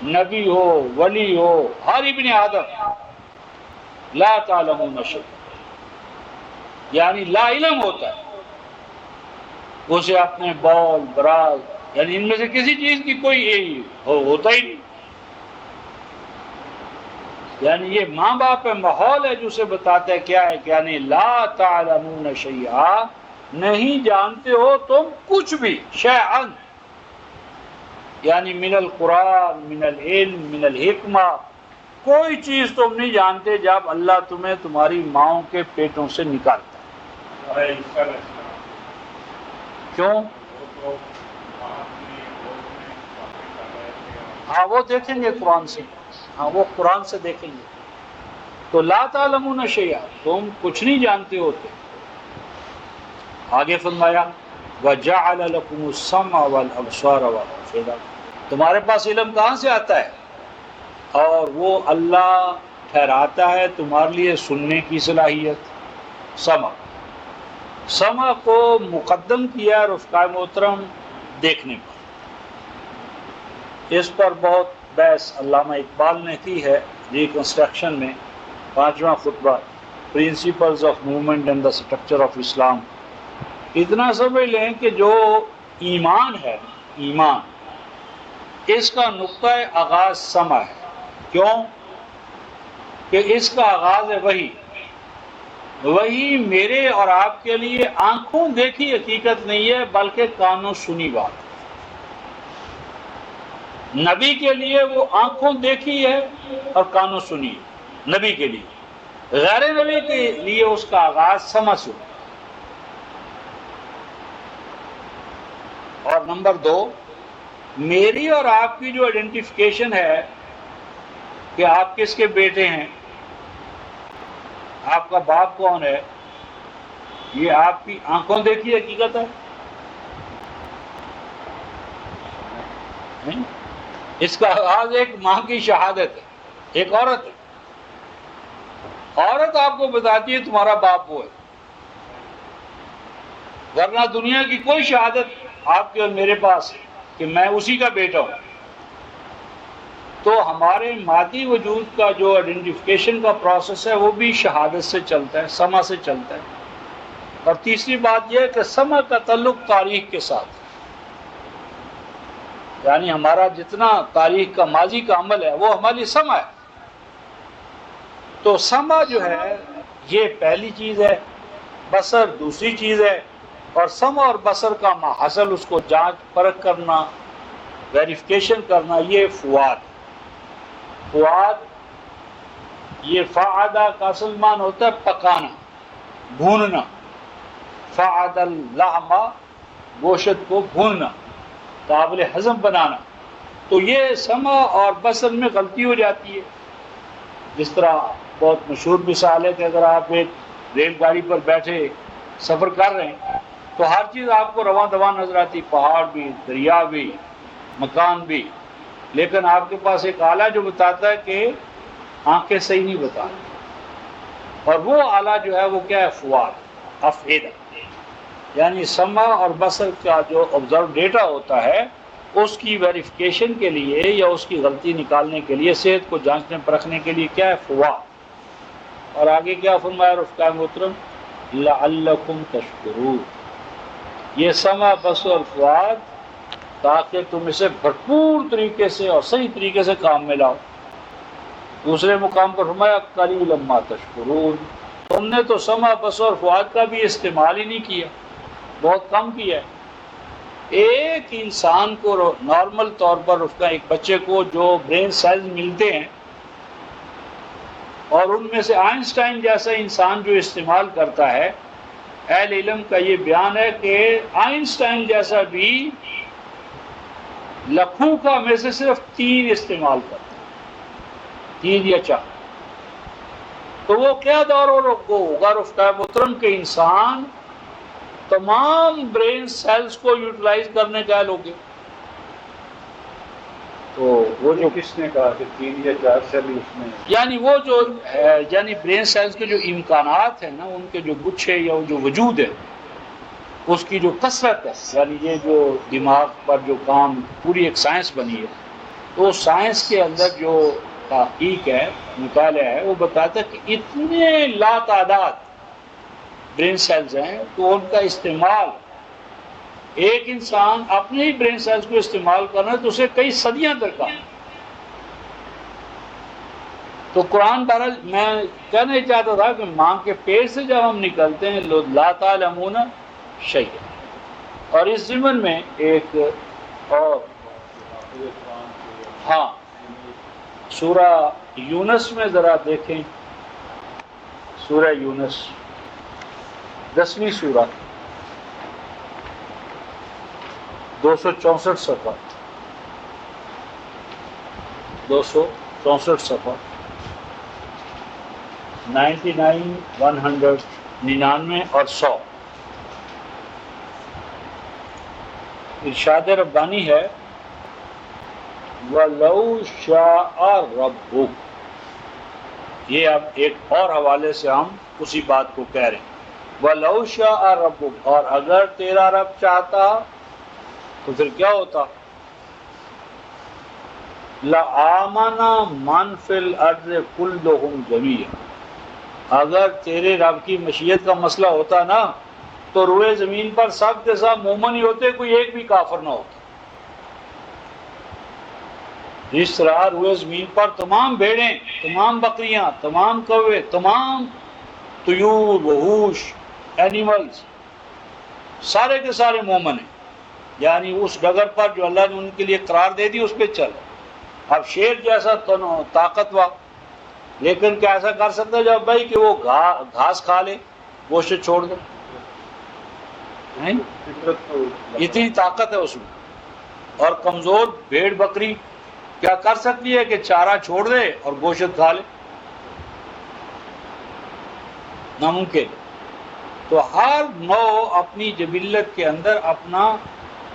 نبی ہو، ولی ہو، ہر ابن آدم لا تعلمون شیئا، یعنی لا علم ہوتا ہے اسے اپنے بول براز، یعنی ان میں سے کسی چیز کی کوئی ہوتا ہی نہیں. یعنی یہ ماں باپ کا ماحول ہے جو اسے بتاتا ہے کیا ہے، کہ یعنی لا تعلمون شیئا، نہیں جانتے ہو تم کچھ بھی، شیئن یعنی من القرآن، من العلم، من الحکمہ، کوئی چیز تم نہیں جانتے جب اللہ تمہیں تمہاری ماؤں کے پیٹوں سے نکالتا ہے. کیوں؟ ہاں وہ دیکھیں گے قرآن سے، ہاں وہ قرآن سے دیکھیں گے. تو لا تعلمون شیئا، تم کچھ نہیں جانتے ہوتے. آگے فرمایا وَجَعَلَ لَكُمُ السَّمْعَ وَالْأَبْصَارَ وَالْأَفْئِدَةَ، تمہارے پاس علم کہاں سے آتا ہے؟ اور وہ اللہ ٹھہراتا ہے تمہارے لیے سننے کی صلاحیت. سمع کو مقدم کیا رفقائے محترم دیکھنے پر. اس پر بہت بحث علامہ اقبال نے کی ہے ریکنسٹرکشن میں، 5واں خطبہ، principles of movement and the structure of Islam. اتنا سمجھ لیں کہ جو ایمان ہے، ایمان، اس کا نقطۂ آغاز سمع ہے. کیوں؟ کہ اس کا آغاز ہے وہی میرے اور آپ کے لیے آنکھوں دیکھی حقیقت نہیں ہے بلکہ کانوں سنی بات. نبی کے لیے وہ آنکھوں دیکھی ہے اور کانوں سنی ہے نبی کے لیے. غیر نبی کے لیے اس کا آغاز سمع سے. اور نمبر 2، میری اور آپ کی جو آئیڈینٹیفیکیشن ہے کہ آپ کس کے بیٹے ہیں، آپ کا باپ کون ہے، یہ آپ کی آنکھوں دیکھی حقیقت ہے. اس کا آغاز ایک ماں کی شہادت ہے. ایک عورت ہے، عورت آپ کو بتاتی ہے تمہارا باپ وہ ہے، ورنہ دنیا کی کوئی شہادت آپ کے اور میرے پاس ہے کہ میں اسی کا بیٹا ہوں. تو ہمارے مادی وجود کا جو آئیڈینٹیفیکیشن کا پروسیس ہے وہ بھی شہادت سے چلتا ہے، سمع سے چلتا ہے. اور تیسری بات یہ ہے کہ سمع کا تعلق تاریخ کے ساتھ، یعنی ہمارا جتنا تاریخ کا ماضی کا عمل ہے وہ ہماری سمع ہے. تو سمع جو ہے یہ پہلی چیز ہے، بصر دوسری چیز ہے. اور سمع اور بصر کا ماحصل، اس کو جانچ پرکھ کرنا، ویریفیکیشن کرنا، یہ فؤاد. فؤاد یہ فعدہ کا اصل معنی ہوتا ہے پکانا، بھوننا. فعد اللحم، گوشت کو بھوننا، قابل ہضم بنانا. تو یہ سمع اور بصر میں غلطی ہو جاتی ہے. جس طرح بہت مشہور مثال ہے کہ اگر آپ ایک ریل گاڑی پر بیٹھے سفر کر رہے ہیں تو ہر چیز آپ کو رواں دواں نظر آتی، پہاڑ بھی، دریا بھی، مکان بھی، لیکن آپ کے پاس ایک آلہ جو بتاتا ہے کہ آنکھیں صحیح نہیں بتا. اور وہ آلہ جو ہے وہ کیا ہے؟ فؤاد، افئدہ. یعنی سمع اور بصر کا جو آبزرو ڈیٹا ہوتا ہے اس کی ویریفیکیشن کے لیے یا اس کی غلطی نکالنے کے لیے، صحت کو جانچنے پرکھنے کے لیے کیا ہے؟ فؤاد. اور آگے کیا فرمایا رفقائے محترم؟ لعلکم تشکرون. یہ سمع، بصر اور فؤاد تاکہ تم اسے بھرپور طریقے سے اور صحیح طریقے سے کام میں لاؤ. دوسرے مقام پر فرمایا قلیلا ما تشکرون. تم نے تو سمع، بصر اور فؤاد کا بھی استعمال ہی نہیں کیا، بہت کم کیا ہے. ایک انسان کو نارمل طور پر ایک بچے کو جو برین سیلز ملتے ہیں اور ان میں سے آئنسٹائن جیسا انسان جو استعمال کرتا ہے، اہل علم کا یہ بیان ہے کہ آئنسٹائن جیسا بھی لکھوں کا میں سے صرف 3 استعمال کرتا ہے، 3 یا 4. تو وہ کیا دور ہوگا رفقائے محترم کہ انسان تمام برین سیلز کو یوٹیلائز کرنے کا لوگے. تو وہ جو کس نے کہا کہ 3 یا 4 سیل اس میں یعنی وہ جو یعنی برین سیلز کے جو امکانات ہیں نا، ان کے جو گچھے یا جو وجود ہے اس کی جو کثرت ہے، یعنی یہ جو دماغ پر جو کام پوری ایک سائنس بنی ہے، تو سائنس کے اندر جو تحقیق ہے، مطالعہ ہے، وہ بتاتا ہے کہ اتنے لا تعداد برین سیلز ہیں تو ان کا استعمال، ایک انسان اپنے ہی برین سیلز کو استعمال کرنا ہے تو اسے کئی صدیاں درکار۔ تو قرآن بہرحال میں کہنا ہی چاہتا تھا کہ ماں کے پیٹ سے جب ہم نکلتے ہیں لا تعلمون شیئا، اور اس ضمن میں ایک اور ہاں سورہ یونس میں ذرا دیکھیں، سورہ یونس 10ویں سورہ 264 صفحہ 264 صفحہ 99 100 99 اور 100 ارشاد ربانی ہے وَلَوْ شَاءَ رَبُّكَ، یہ اب ایک اور حوالے سے ہم اسی بات کو کہہ رہے ہیں، وَلَوْ شَاءَ رَبُّكَ، اور اگر تیرا رب چاہتا تو پھر کیا ہوتا، لَآمَنَ مَنْ فِي الْأَرْضِ كُلُّهُمْ جَمِيعًا، اگر تیرے رب کی مشیت کا مسئلہ ہوتا نا تو روئے زمین پر سب کے سب مومن ہی ہوتے، کوئی ایک بھی کافر نہ ہوتا۔ جس طرح روئے زمین پر تمام بھیڑیں، تمام بکریاں، تمام کوے، تمام طیور، وحوش، اینیملز، سارے کے سارے مومن ہیں، یعنی اس ڈگر پر جو اللہ نے ان کے لیے قرار دے دی اس پہ چل۔ اب شیر جیسا طاقتور، لیکن کیا ایسا کر سکتا ہے جب بھائی کہ وہ گھاس کھا لے، گوشت چھوڑ دے؟ اتنی طاقت ہے اس میں۔ اور کمزور بھیڑ بکری کیا کر سکتی ہے کہ چارہ چھوڑ دے اور گوشت کھا لے؟ ناممکن۔ تو ہر نو اپنی جبلت کے اندر اپنا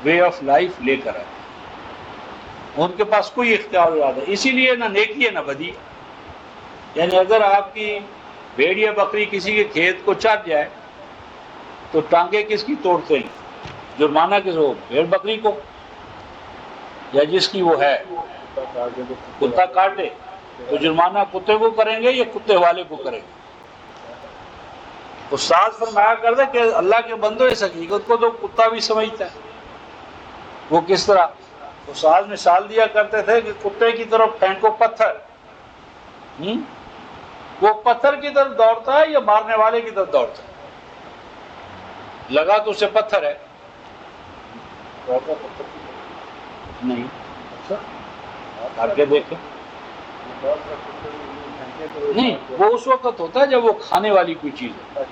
وے آف لائف لے کر آئے، ان کے پاس کوئی اختیار ہے، اسی لیے نہ نیکی ہے نہ بدی۔ یعنی اگر آپ کی بھیڑ یا بکری کسی کے کھیت کو چر جائے تو ٹانگیں کس کی توڑتے ہیں؟ جرمانہ کس کو؟ بھیڑ بکری کو، یا جس کی وہ ہے کتا کاٹے تو جرمانہ کتے کو کریں گے یا کتے والے کو کریں گے؟ استاد فرمایا کرتے کہ اللہ کے بندو اس حقیقت کو تو کتا بھی سمجھتا ہے۔ وہ کس طرح؟ استاد مثال دیا کرتے تھے کہ کتے کی طرف پھینکو پتھر، وہ پتھر کی طرف دوڑتا ہے یا مارنے والے کی طرف دوڑتا ہے؟ لگا تو اسے پتھر ہے، نہیں کر کے دیکھیں، نہیں وہ اس وقت ہوتا ہے جب وہ کھانے والی کوئی چیز ہے،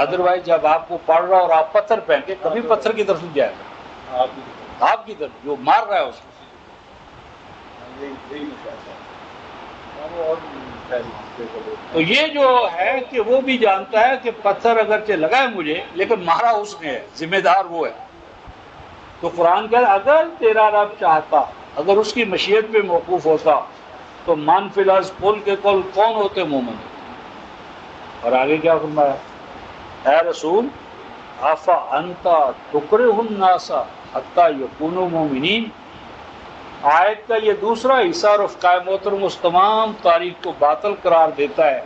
ادروائز جب آپ کو پڑ رہا اور آپ پتھر پھینکے کبھی پتھر کی طرف نہیں جائے گا، آپ کی طرف جو مار رہا ہے اس کو۔ تو یہ جو ہے کہ وہ بھی جانتا ہے کہ پتھر اگرچہ لگا ہے مجھے لیکن مارا اس نے ہے، ذمہ دار وہ ہے۔ تو قرآن کہتا ہے اگر تیرا رب چاہتا، اگر اس کی مشیت پہ موقوف ہوتا تو من فی الارض کل کے کل کون ہوتے؟ مومن۔ اور آگے کیا فرمایا؟ اے رسول افا انتا تکرہ الناس حتی یکونوا مومنین، آیت کا یہ دوسرا حصہ رفقہ محترم اس تمام تاریخ کو باطل قرار دیتا ہے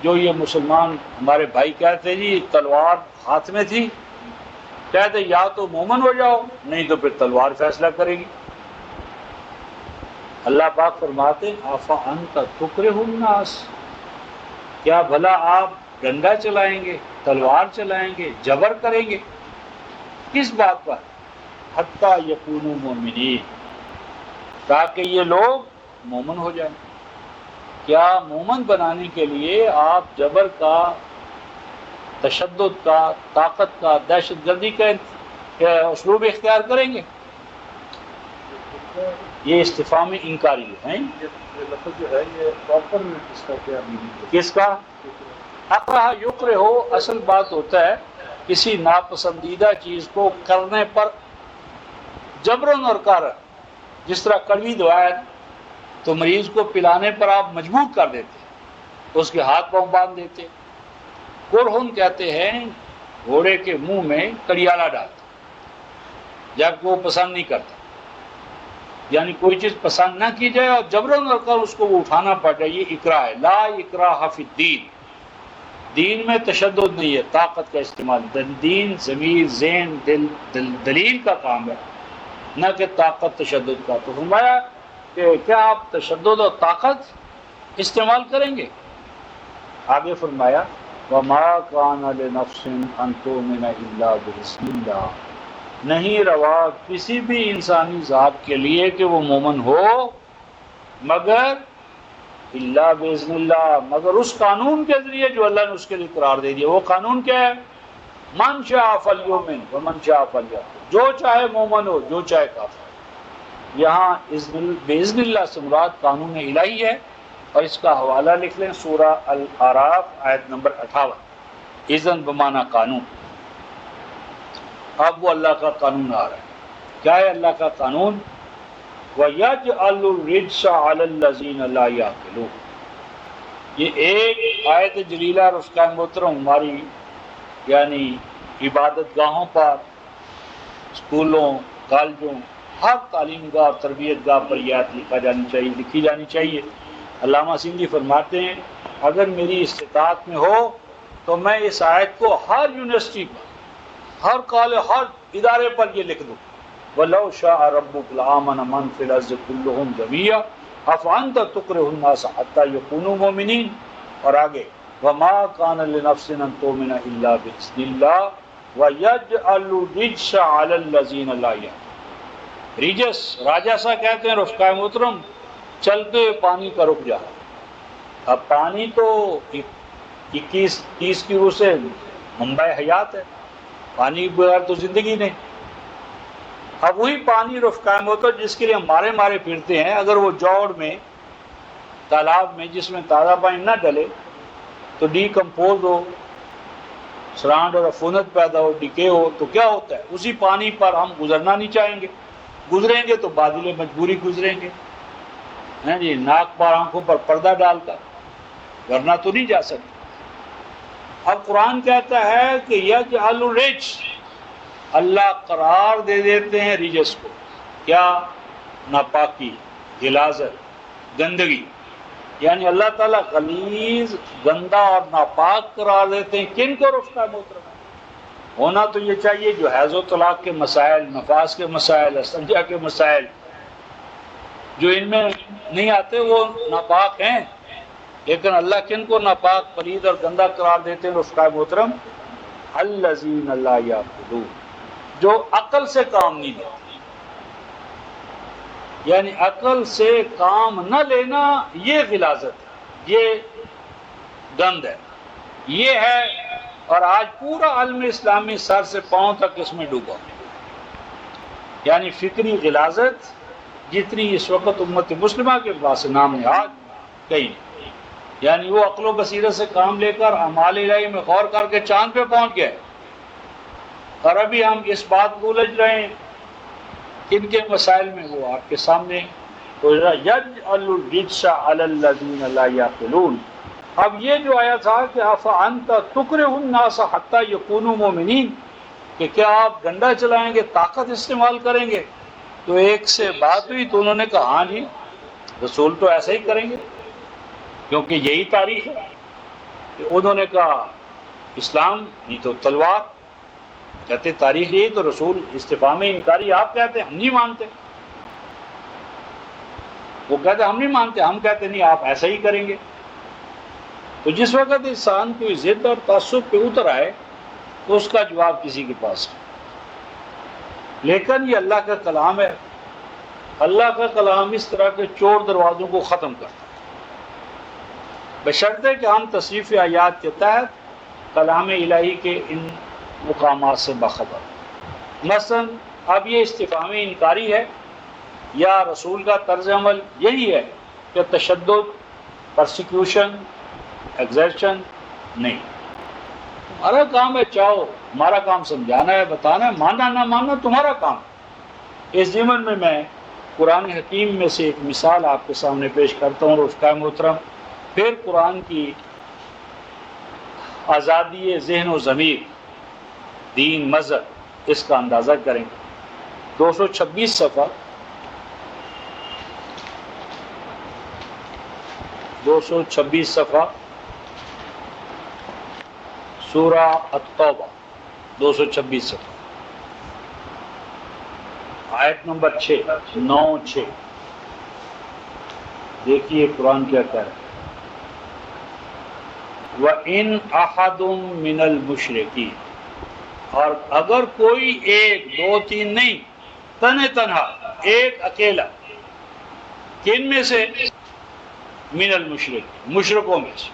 جو یہ مسلمان ہمارے بھائی کہتے جی تلوار ہاتھ میں تھی، کہتے یا تو مومن ہو جاؤ نہیں تو پھر تلوار فیصلہ کرے گی۔ اللہ پاک فرماتے آفا انت تکرہ الناس، کیا بھلا آپ ڈنڈا چلائیں گے، تلوار چلائیں گے، جبر کریں گے؟ کس بات پر؟ حتی یکونوا مومنین، تاکہ یہ لوگ مومن ہو جائیں۔ کیا مومن بنانے کے لیے آپ جبر کا، تشدد کا، طاقت کا، دہشت گردی کا اسلوب اختیار کریں گے؟ یہ استفہام انکاری ہے۔ یہ لفظ جو ہے یہ پراپر اس کا کیا میننگ؟ کس کا؟ اکرہ یکرہ ہو، اصل بات ہوتا ہے کسی ناپسندیدہ چیز کو کرنے پر جبرن اور کر، جس طرح کڑوی دوا ہے تو مریض کو پلانے پر آپ مجبور کر دیتے ہیں، اس کے ہاتھ پاؤں باندھ دیتے ہیں۔ کرہن کہتے ہیں گھوڑے کے منہ میں کڑیالہ ڈالتا جبکہ وہ پسند نہیں کرتا، یعنی کوئی چیز پسند نہ کی جائے اور جبراً کر اس کو وہ اٹھانا پڑ جائے، یہ اکراہ ہے۔ لا اکراہ فی الدین، دین میں تشدد نہیں ہے، طاقت کا استعمال۔ دین ضمیر ذہن دلیل کا کام ہے، نہ کہ طاقت تشدد کا۔ تو فرمایا کہ کیا آپ تشدد اور طاقت استعمال کریں گے؟ آگے فرمایا وَمَا كَانَ لِنَفْسٍ أَن تُؤْمِنَ إِلَّا بِإِذْنِ اللَّهِ، نہیں روا کسی بھی انسانی ذات کے لیے کہ وہ مومن ہو مگر اللہ بِإِذْنِ اللہ، مگر اس قانون کے ذریعے جو اللہ نے اس کے لیے قرار دے دیا۔ وہ قانون کیا ہے؟ من شاء فلیؤمن ومن شاء فلیکفر، جو چاہے مومن ہو جو چاہے کافر۔ یہاں بِإِذْنِ اللہ سے مراد قانون الہی ہے، اور اس کا حوالہ لکھ لیں سورہ الاعراف آیت نمبر 58، اذن بمعنی قانون۔ اب وہ اللہ کا قانون آ رہا ہے۔ کیا ہے اللہ کا قانون؟ وَيَجْعَلُ الرِّجْسَ عَلَى الَّذِينَ لَا يَعْقِلُونَ، یہ ایک آیت جلیلہ رفقۂ محترم ہماری یعنی عبادت گاہوں پر، اسکولوں، کالجوں، ہر تعلیم گاہ اور تربیت گاہ پر یہ آیت لکھی جانی چاہیے۔ علامہ سندھی فرماتے ہیں اگر میری استطاعت میں ہو تو میں اس آیت کو ہر یونیورسٹی پر، ہر کالج، ہر ادارے پر یہ لکھ دوں۔ وَلَوْ شَاءَ رَبُّكَ لَآمَنَ مَنْ فِي الْأَرْضِ كُلُّهُمْ جَمِيعًا أَفَأَنْتَ تُكْرِهُ النَّاسَ حَتَّى يَكُونُوا مُؤْمِنِينَ۔ اور آگے وَمَا كَانَ لِنَفْسٍ أَن تُؤْمِنَ إِلَّا بِإِذْنِ اللَّهِ وَيَجْعَلُ الرِّجْسَ عَلَى الَّذِينَ لَا يَعْقِلُونَ۔ ریجس راجاسا کہتے ہیں رفقائے محترم چلتے ہوئے پانی کا رک جا۔ اب پانی تو 21-30 کی روح سے منبع حیات ہے، پانی بغیر تو زندگی نہیں۔ اب وہی پانی رفقائے محترم جس کے لیے ہم مارے پھرتے ہیں، اگر وہ جوڑ میں، تالاب میں جس میں تازہ پانی نہ ڈلے تو ڈی کمپوز ہو، سرانڈ اور عفونت پیدا ہو، ڈکے ہو، تو کیا ہوتا ہے؟ اسی پانی پر ہم گزرنا نہیں چاہیں گے، گزریں گے تو بادل مجبوری گزریں گے، ہیں جی، ناک پر آنکھوں پر پردہ ڈال کر، ورنہ تو نہیں جا سکتے۔ اب قرآن کہتا ہے کہ یجعل الرجس، اللہ قرار دے دیتے ہیں رجس کو، کیا؟ ناپاکی، غلاظت، گندگی، یعنی اللہ تعالیٰ غلیظ، گندا اور ناپاک قرار دیتے ہیں۔ کن کو رفقہ محترم؟ ہونا تو یہ چاہیے جو حیض و طلاق کے مسائل، نفاس کے مسائل، استنجا کے مسائل جو ان میں نہیں آتے وہ ناپاک ہیں، لیکن اللہ کن کو ناپاک، پلید اور گندا قرار دیتے ہیں رفقائے محترم؟ الذین لا یعقلون، جو عقل سے کام نہیں لیتے۔ یعنی عقل سے کام نہ لینا یہ غلاظت ہے، یہ گند ہے، یہ ہے۔ اور آج پورا عالم اسلامی سر سے پاؤں تک اس میں ڈوبا، یعنی فکری غلاظت جتنی اس وقت امت مسلمہ کے پاس نام نہاد کہیں نہیں۔ یعنی وہ عقل و بصیرت سے کام لے کر اعمال الہی میں غور کر کے چاند پہ پہنچ گئے، اور ابھی ہم اس بات کو الجھ رہے ہیں ان کے مسائل میں، وہ آپ کے سامنے یجعل الرجس علی الذین لا یعقلون۔ اب یہ جو آیا تھا کہ افانت تکرہ الناس حتی یکونوا مؤمنین، کہ کیا آپ ڈنڈا چلائیں گے، طاقت استعمال کریں گے؟ تو ایک سے بات ہوئی تو انہوں نے کہا ہاں جی رسول تو ایسا ہی کریں گے کیونکہ یہی تاریخ ہے۔ انہوں نے کہا اسلام نہیں تو تلوار، کہتے تاریخ یہی تو رسول استفہام انکاری آپ کہتے ہم نہیں مانتے، وہ کہتے ہم نہیں مانتے، ہم کہتے نہیں آپ ایسا ہی کریں گے۔ تو جس وقت انسان کوئی ضد اور تعصب پہ اتر آئے تو اس کا جواب کسی کے پاس نہیں۔ لیکن یہ اللہ کا کلام ہے، اللہ کا کلام اس طرح کے چور دروازوں کو ختم کرتا ہے، بشرطے کہ ہم تصریف آیات کے تحت کلام الہی کے ان مقامات سے باخبر۔ مثلا اب یہ استفہام انکاری ہے یا رسول کا طرز عمل یہی ہے کہ تشدد، پرسیکیوشن، ایگزرشن نہیں۔ ہمارا کام ہے چاہو، ہمارا کام سمجھانا ہے، بتانا ہے، ماننا نہ ماننا تمہارا کام ہے۔ اس ضمن میں قرآن حکیم میں سے ایک مثال آپ کے سامنے پیش کرتا ہوں رفقائے محترم، پھر قرآن کی آزادی ذہن و ضمیر، دین، مذہب، اس کا اندازہ کریں۔ 226 صفحہ 226 صفحہ سورہ التوبہ، 226 صفحہ آیت نمبر 9-6 دیکھیے قرآن کیا کہہ رہا ہے۔ وَإِنْ أَحَدٌ مِّنَ الْمُشْرِكِينَ، اور اگر کوئی ایک، دو تین نہیں، تنہا ایک اکیلا، کن میں سے؟ من المشرک، مشرکوں میں سے،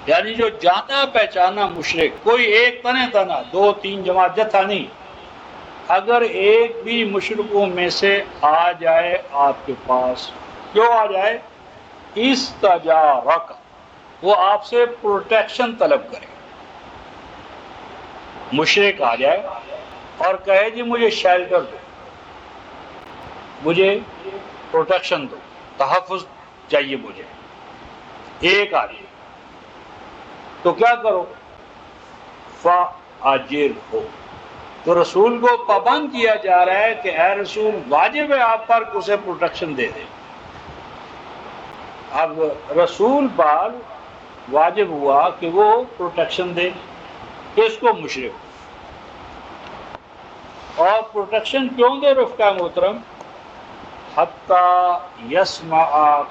یعنی جو جانا پہچانا مشرک، کوئی ایک تنہا، دو تین جماعت جتھا نہیں، اگر ایک بھی مشرکوں میں سے آ جائے آپ کے پاس، کیوں آ جائے؟ استجارک، وہ آپ سے پروٹیکشن طلب کرے، مشرک آ جائے اور کہے جی مجھے شیلٹر دو، مجھے پروٹیکشن دو، تحفظ چاہیے مجھے، ایک آ جائے تو کیا کرو؟ فَأَجِرْهُ، تو رسول کو پابند کیا جا رہا ہے کہ اے رسول واجب ہے آپ پر کہ اسے پروٹیکشن دے دیں۔ اب رسول پر واجب ہوا کہ وہ پروٹیکشن دے، کس کو؟ مشرک۔ اور پروٹیکشن کیوں دے رفقہ محترم؟ حتی یسمع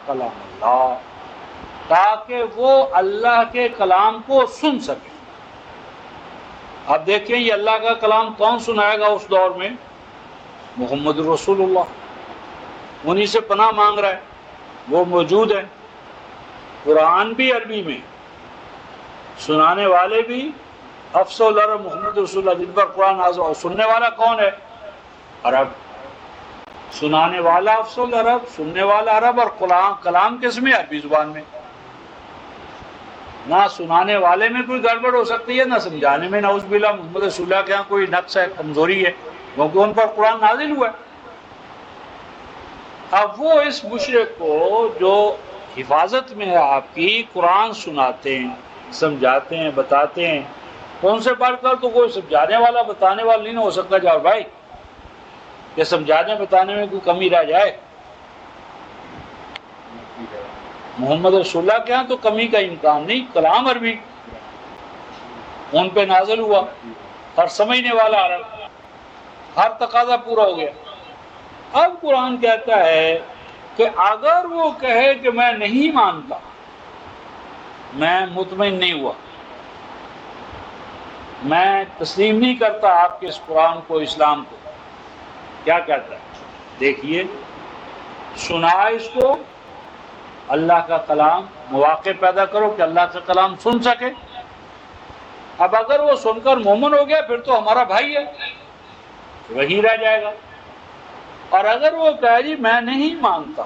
کلام اللہ، تاکہ وہ اللہ کے کلام کو سن سکے۔ اب دیکھیں یہ اللہ کا کلام کون سنائے گا اس دور میں؟ محمد رسول اللہ، انہی سے پناہ مانگ رہا ہے، وہ موجود ہے۔ قرآن بھی عربی میں، سنانے والے بھی افضل العرب محمد رسول اللہ، جن پر قرآن نازل، اور سننے والا کون ہے؟ عرب۔ سنانے والا افضل العرب، سننے والا عرب، اور کلام کس میں؟ عربی زبان میں۔ نہ سنانے والے میں کوئی گڑبڑ ہو سکتی ہے، نہ سمجھانے میں، نعوذ باللہ محمد رسول اللہ کے یہاں کوئی نقص ہے، کمزوری ہے، کیونکہ ان پر قرآن نازل ہوا ہے۔ اب وہ اس مشرک کو جو حفاظت میں ہے آپ کی، قرآن سناتے ہیں، سمجھاتے ہیں، بتاتے ہیں، ان سے بڑھ کر تو کوئی سمجھانے والا بتانے والا نہیں ہو سکتا جاؤ بھائی، کہ سمجھانے بتانے میں کوئی کمی رہ جائے۔ محمد رسول اللہ کے ہاں تو کمی کا امکان نہیں، کلام عربی، ان پہ نازل ہوا، اور سمجھنے والا عرب، ہر تقاضا پورا ہو گیا۔ اب قرآن کہتا ہے کہ اگر وہ کہے کہ میں نہیں مانتا، میں مطمئن نہیں ہوا، میں تسلیم نہیں کرتا آپ کے اس قرآن کو، اسلام کو، کیا کہتا ہے؟ دیکھیے، سنا اس کو اللہ کا کلام، مواقع پیدا کرو کہ اللہ کا کلام سن سکے۔ اب اگر وہ سن کر مومن ہو گیا پھر تو ہمارا بھائی ہے، وہی رہ جائے گا۔ اور اگر وہ کہے جی میں نہیں مانتا،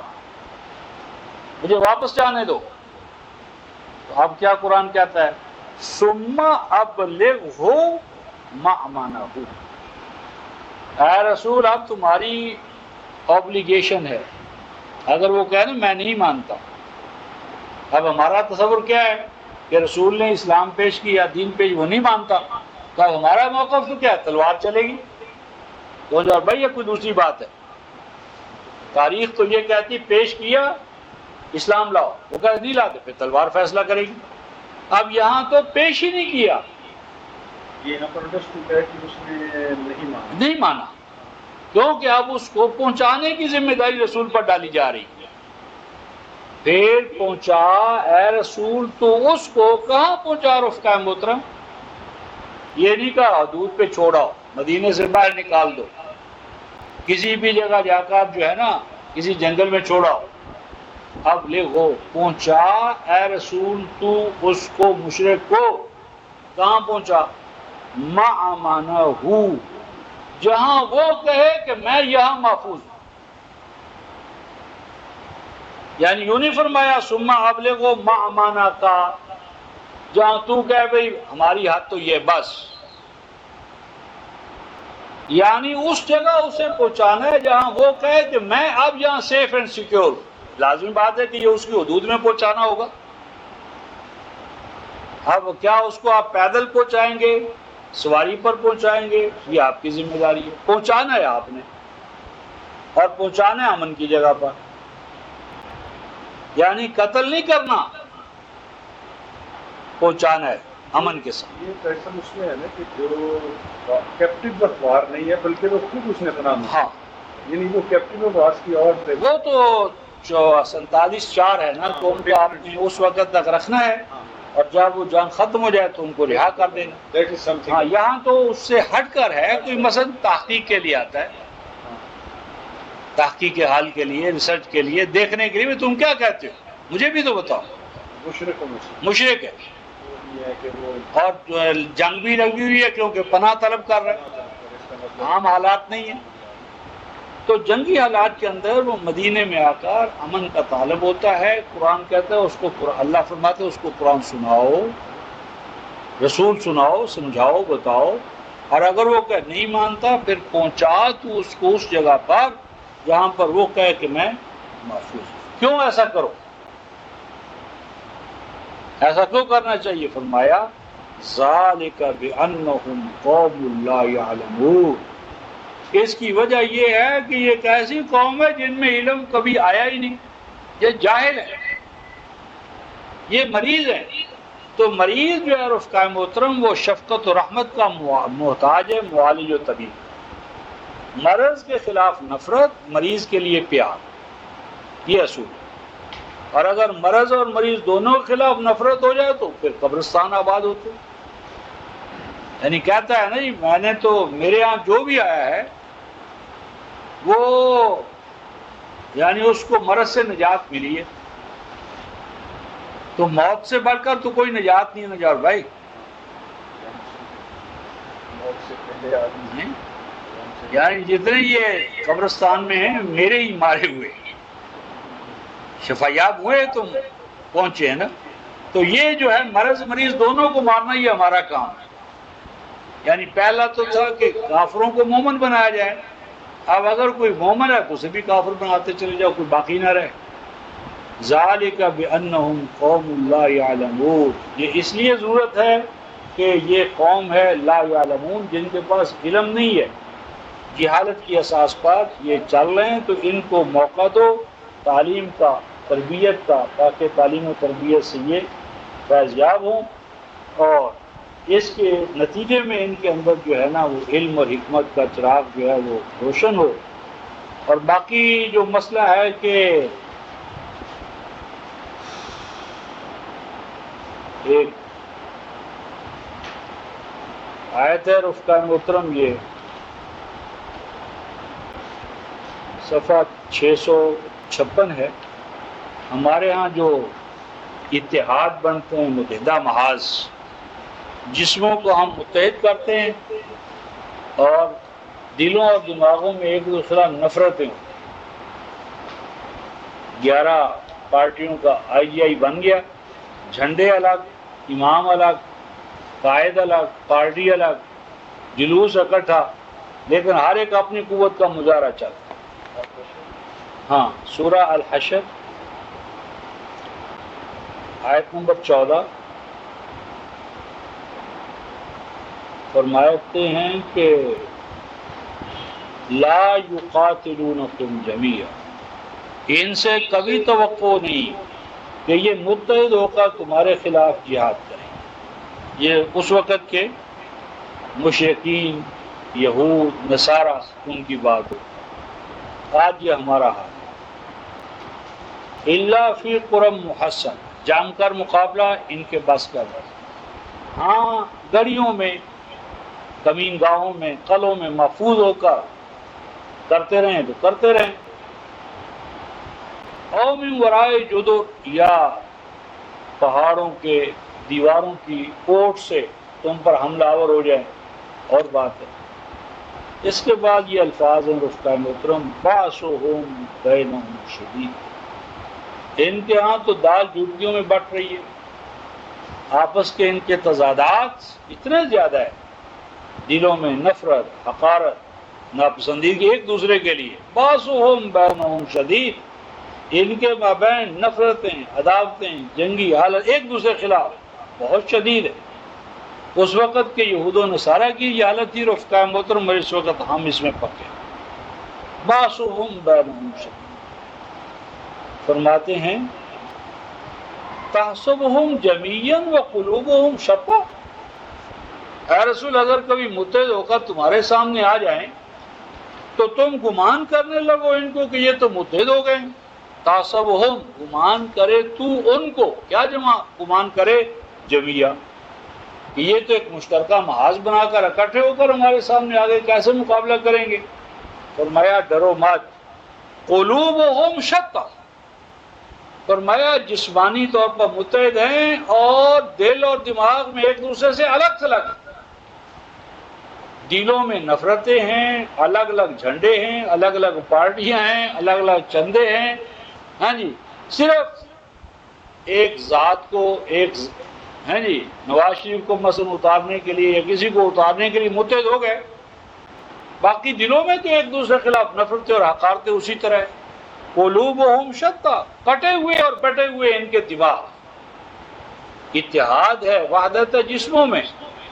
مجھے واپس جانے دو، تو اب کیا قرآن کہتا ہے؟ ثم ابلغہ مأمنہ، اے رسول اب تمہاری اوبلیگیشن ہے۔ اگر وہ کہے نا میں نہیں مانتا، اب ہمارا تصور کیا ہے کہ رسول نے اسلام پیش کیا، دین پیش، وہ نہیں مانتا، تو اب ہمارا موقف تو کیا ہے؟ تلوار چلے گی۔ تو جو بھائی یہ کوئی دوسری بات ہے، تاریخ تو یہ کہتی پیش کیا اسلام لاؤ، وہ کہتے نہیں لاتے، پھر تلوار فیصلہ کرے گی۔ اب یہاں تو پیش ہی نہیں کیا، یہ یہاں پر understood ہے کہ اس نے نہیں مانا، کیونکہ اب اس کو پہنچانے کی ذمہ داری رسول پر ڈالی جا رہی ہے۔ پھر پہنچا اے رسول، تو اس کو کہاں پہنچا رفقہ محترم؟ یہ نہیں کہا حدود پہ چھوڑاؤ، مدینے سے باہر نکال دو، کسی بھی جگہ جا کر جو ہے نا کسی جنگل میں چھوڑاؤ۔ اب لے ہو پہنچا اے رسول تو اس کو، مشرک کو، کہاں پہنچا؟ مأمنہ، جہاں وہ کہے کہ میں یہاں محفوظ ہوں۔ یعنی یوں نہیں فرمایا ثم ابلغوا مأمنہ کا، جہاں تو کہے بھئی ہماری حد تو یہ بس، یعنی اس جگہ اسے پہنچانا ہے جہاں وہ کہے کہ میں اب یہاں سیف اینڈ سیکیور. لازمی بات ہے کہ یہ اس کی حدود میں پہنچانا ہوگا. اب کیا اس کو آپ پیدل پہنچائیں گے، سواری پر پہنچائیں گے، یہ آپ کی ذمہ داری ہے. پہنچانا ہے آپ نے، اور پہنچانا ہے امن کی جگہ پر. یعنی قتل نہیں کرنا، پہنچانا ہے امن کے ساتھ. یہ فیصل اس میں ہے نا کہ جو کیپٹن افوار نہیں ہے بلکہ وہ خود اس نے بنا. ہاں، یعنی وہ کیپٹن افوار کی اور وہ تو جو 47(4) ہے نا، تو ان کو آپ نے اس وقت تک رکھنا ہے، اور جب وہ جنگ ختم ہو جائے تو ان کو رہا کر دینا. ہاں، یہاں تو اس سے ہٹ کر ہے، کوئی مثلا تحقیق کے لیے آتا ہے، تحقیق کے حال کے لیے، ریسرچ کے لیے، دیکھنے کے لیے. تم کیا کہتے ہو مجھے بھی تو بتاؤ. مشرک ہے، اور جنگ بھی لگی ہوئی ہے کیونکہ پناہ طلب کر رہے ہیں، عام حالات نہیں ہیں. تو جنگی حالات کے اندر وہ مدینے میں آ کر امن کا طالب ہوتا ہے. قرآن کہتا ہے اس کو، اللہ فرماتے ہیں اس کو قرآن سناؤ، رسول سناؤ، سمجھاؤ، بتاؤ. اور اگر وہ کہ نہیں مانتا، پھر پہنچا تو اس کو اس جگہ پر جہاں پر وہ کہے کہ میں محفوظ ہوں. کیوں ایسا کرو؟ ایسا کیوں کرنا چاہیے؟ فرمایا ذالک بأنہم قوم لا یعلمون. اس کی وجہ یہ ہے کہ یہ ایک ایسی قوم ہے جن میں علم کبھی آیا ہی نہیں. یہ جاہل ہے، یہ مریض ہے. تو مریض جو ہے رفقائے محترم وہ شفقت و رحمت کا محتاج ہے، معالج و طبیب. مرض کے خلاف نفرت، مریض کے لیے پیار، یہ اصول ہے. اور اگر مرض اور مریض دونوں کے خلاف نفرت ہو جائے تو پھر قبرستان آباد ہوتے. یعنی کہتا ہے نا جی، میں نے تو، میرے ہاں جو بھی آیا ہے وہ یعنی اس کو مرض سے نجات ملی ہے. تو موت سے بڑھ کر تو کوئی نجات نہیں ہے نجات بھائی. یعنی جتنے یہ قبرستان میں ہیں میرے ہی مارے ہوئے شفایاب ہوئے، تم پہنچے ہیں نا. تو یہ جو ہے مرض مریض دونوں کو مارنا یہ ہمارا کام ہے. یعنی پہلا تو تھا کہ کافروں کو مومن بنایا جائے، اب اگر کوئی مومن ہے تو اسے بھی کافر بناتے چلے جاؤ، کوئی باقی نہ رہے. ذالک بأنہم قوم لا یعلمون. یہ اس لیے ضرورت ہے کہ یہ قوم ہے لا یعلمون، جن کے پاس علم نہیں ہے، جہالت کی اساس پر یہ چل رہے ہیں. تو ان کو موقع دو تعلیم کا، تربیت کا، تاکہ تعلیم و تربیت سے یہ فیض یاب ہوں، اور اس کے نتیجے میں ان کے اندر جو ہے نا وہ علم اور حکمت کا چراغ جو ہے وہ روشن ہو. اور باقی جو مسئلہ ہے کہ ایک آیت ہے رفقائے محترم، یہ صفحہ 656 ہے. ہمارے ہاں جو اتحاد بنتے ہیں، متحدہ محاذ، جسموں کو ہم متحد کرتے ہیں اور دلوں اور دماغوں میں ایک دوسرا نفرتیں. 11 پارٹیوں کا IGI بن گیا، جھنڈے الگ، امام الگ، قائد الگ، پارٹی الگ، جلوس اکٹھا، لیکن ہر ایک اپنی قوت کا مظاہرہ چلتا. ہاں، سورہ الحشر آیت نمبر 14 فرماتے ہیں کہ لا یقاتلونکم جمیعا. ان سے کبھی توقع نہیں کہ یہ متحد ہو کر تمہارے خلاف جہاد کریں. یہ اس وقت کے مشرکین، یہود، نصارہ، ان کی بات ہو. آج یہ ہمارا حال ہے. الا فی قرى محصن، جام کر مقابلہ ان کے بس کا بس. ہاں، گڑیوں میں، کمین گاہوں میں، قلعوں میں محفوظ ہو کر کرتے رہیں تو کرتے رہیں. او من ورائے جدر، یا پہاڑوں کے دیواروں کی کوٹ سے تم پر حملہ آور ہو جائے، اور بات ہے. اس کے بعد یہ الفاظ ہیں رفقائے محترم، باسہم بینہم شدید. ان کے ہاں تو دال جھوٹیوں میں بٹ رہی ہے. آپس کے ان کے تضادات اتنے زیادہ ہے، دلوں میں نفرت، حقارت، ناپسندیدگی ایک دوسرے کے لیے. باسہم بینہم شدید، ان کے مابین نفرتیں، عداوتیں، جنگی حالت ایک دوسرے کے خلاف بہت شدید ہے. اس وقت کے یہود و نصارہ کی یہ حالت تھی، رفقا محترم اس وقت ہم اس میں پکے. باسہم بینہم شدید، فرماتے ہیں تحسبہم جمیعا وقلوبہم شتیٰ. اے رسول اگر کبھی متحد ہو کر تمہارے سامنے آ جائیں تو تم گمان کرنے لگو ان کو کہ یہ تو متحد ہو گئے. تحسبہم، گمان کرے تو ان کو، کیا جمع گمان کرے؟ جمیعا، کہ یہ تو ایک مشترکہ محاذ بنا کر اکٹھے ہو کر ہمارے سامنے آ گئے، کیسے مقابلہ کریں گے؟ فرمایا ڈرو مت. قلوبہم شتیٰ، فرمایا جسمانی طور پر متحد ہیں اور دل اور دماغ میں ایک دوسرے سے الگ تھلگ ہیں. دلوں میں نفرتیں ہیں، الگ الگ جھنڈے ہیں، الگ الگ پارٹیاں ہیں، الگ الگ چندے ہیں. ہاں جی، صرف ایک ذات کو، ایک ہاں جی نواز شریف کو مثلا اتارنے کے لیے یا کسی کو اتارنے کے لیے متحد ہو گئے. باقی دلوں میں تو ایک دوسرے کے خلاف نفرتیں اور حقارتیں اسی طرح ہیں. قلوبہم شتیٰ، کٹے ہوئے اور بٹے ہوئے ان کے دماغ. اتحاد ہے، وحدت ہے جسموں میں،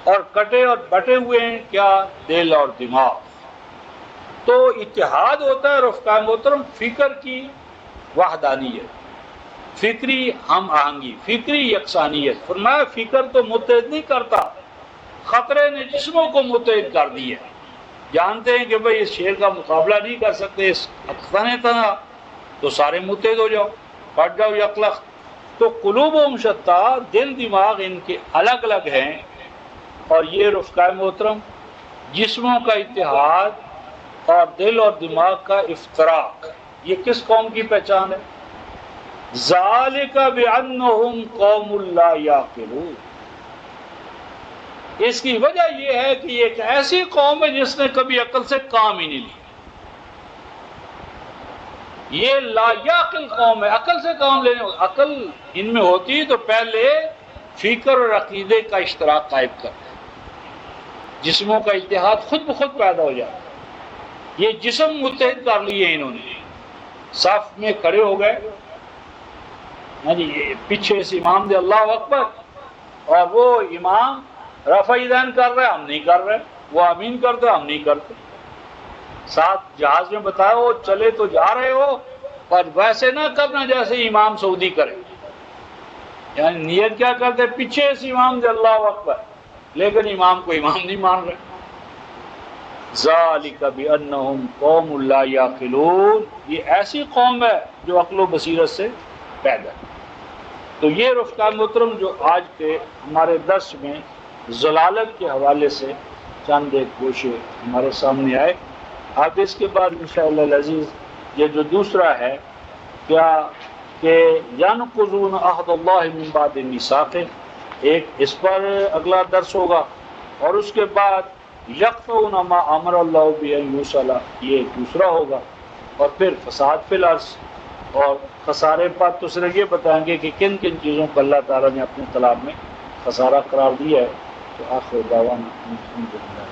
اور کٹے اور بٹے ہوئے ہیں کیا؟ دل اور دماغ. تو اتحاد ہوتا ہے رفقا محترم فکر کی وحدانیت، فکری ہم آہنگی، فکری یکسانیت. فرمایا فکر تو متحد نہیں کرتا، خطرے نے جسموں کو متحد کر دی ہے. جانتے ہیں کہ بھئی اس شیر کا مقابلہ نہیں کر سکتے، اس تنا تو سارے متحد ہو جاؤ، پٹ جاؤ یکلخت. تو قلوبہم شتیٰ، دل دماغ ان کے الگ الگ ہیں. اور یہ رفقا محترم جسموں کا اتحاد اور دل اور دماغ کا افتراق، یہ کس قوم کی پہچان ہے؟ ذالک بانہم قوم لا یعقلون. اس کی وجہ یہ ہے کہ یہ ایک ایسی قوم ہے جس نے کبھی عقل سے کام ہی نہیں لیا. یہ لا یعقل قوم ہے، عقل سے کام لینے. عقل ان میں ہوتی تو پہلے فکر اور عقیدے کا اشتراک قائم کرتے، جسموں کا اتحاد خود بخود پیدا ہو جاتا. یہ جسم متحد کر لیے انہوں نے، صف میں کھڑے ہو گئے. ہاں جی، پیچھے سے امام دے اللہ اکبر، اور وہ امام رفع یدین کر رہے، ہم نہیں کر رہے. وہ آمین کرتے، ہم نہیں کرتے. ساتھ جہاز میں بتایا وہ چلے تو جا رہے ہو، پر ویسے نہ کرنا جیسے امام سعودی کرے. یعنی نیت کیا کرتے؟ پیچھے سے امام دے اللہ اکبر، لیکن امام کو امام نہیں مان رہے. ذالک بانہم قوم لا یعقلون، یہ ایسی قوم ہے جو عقل و بصیرت سے پیدا ہے. تو یہ رفقا محترم جو آج کے ہمارے درس میں ضلالت کے حوالے سے چند ایک گوشے ہمارے سامنے آئے. اب اس کے بعد انشاءاللہ العزیز یہ جو دوسرا ہے کیا کہ ینقضون عہد اللہ من بعد میثاقہ، ایک اس پر اگلا درس ہوگا. اور اس کے بعد یقطعون ما امر اللہ بہ ان یوصل، یہ دوسرا ہوگا. اور پھر فساد فی الارض اور خسارے پر تو صرف یہ بتائیں گے کہ کن کن چیزوں کو اللہ تعالیٰ نے اپنے کلام میں خسارہ قرار دیا ہے. تو آخر دعوانا الحمدللہ.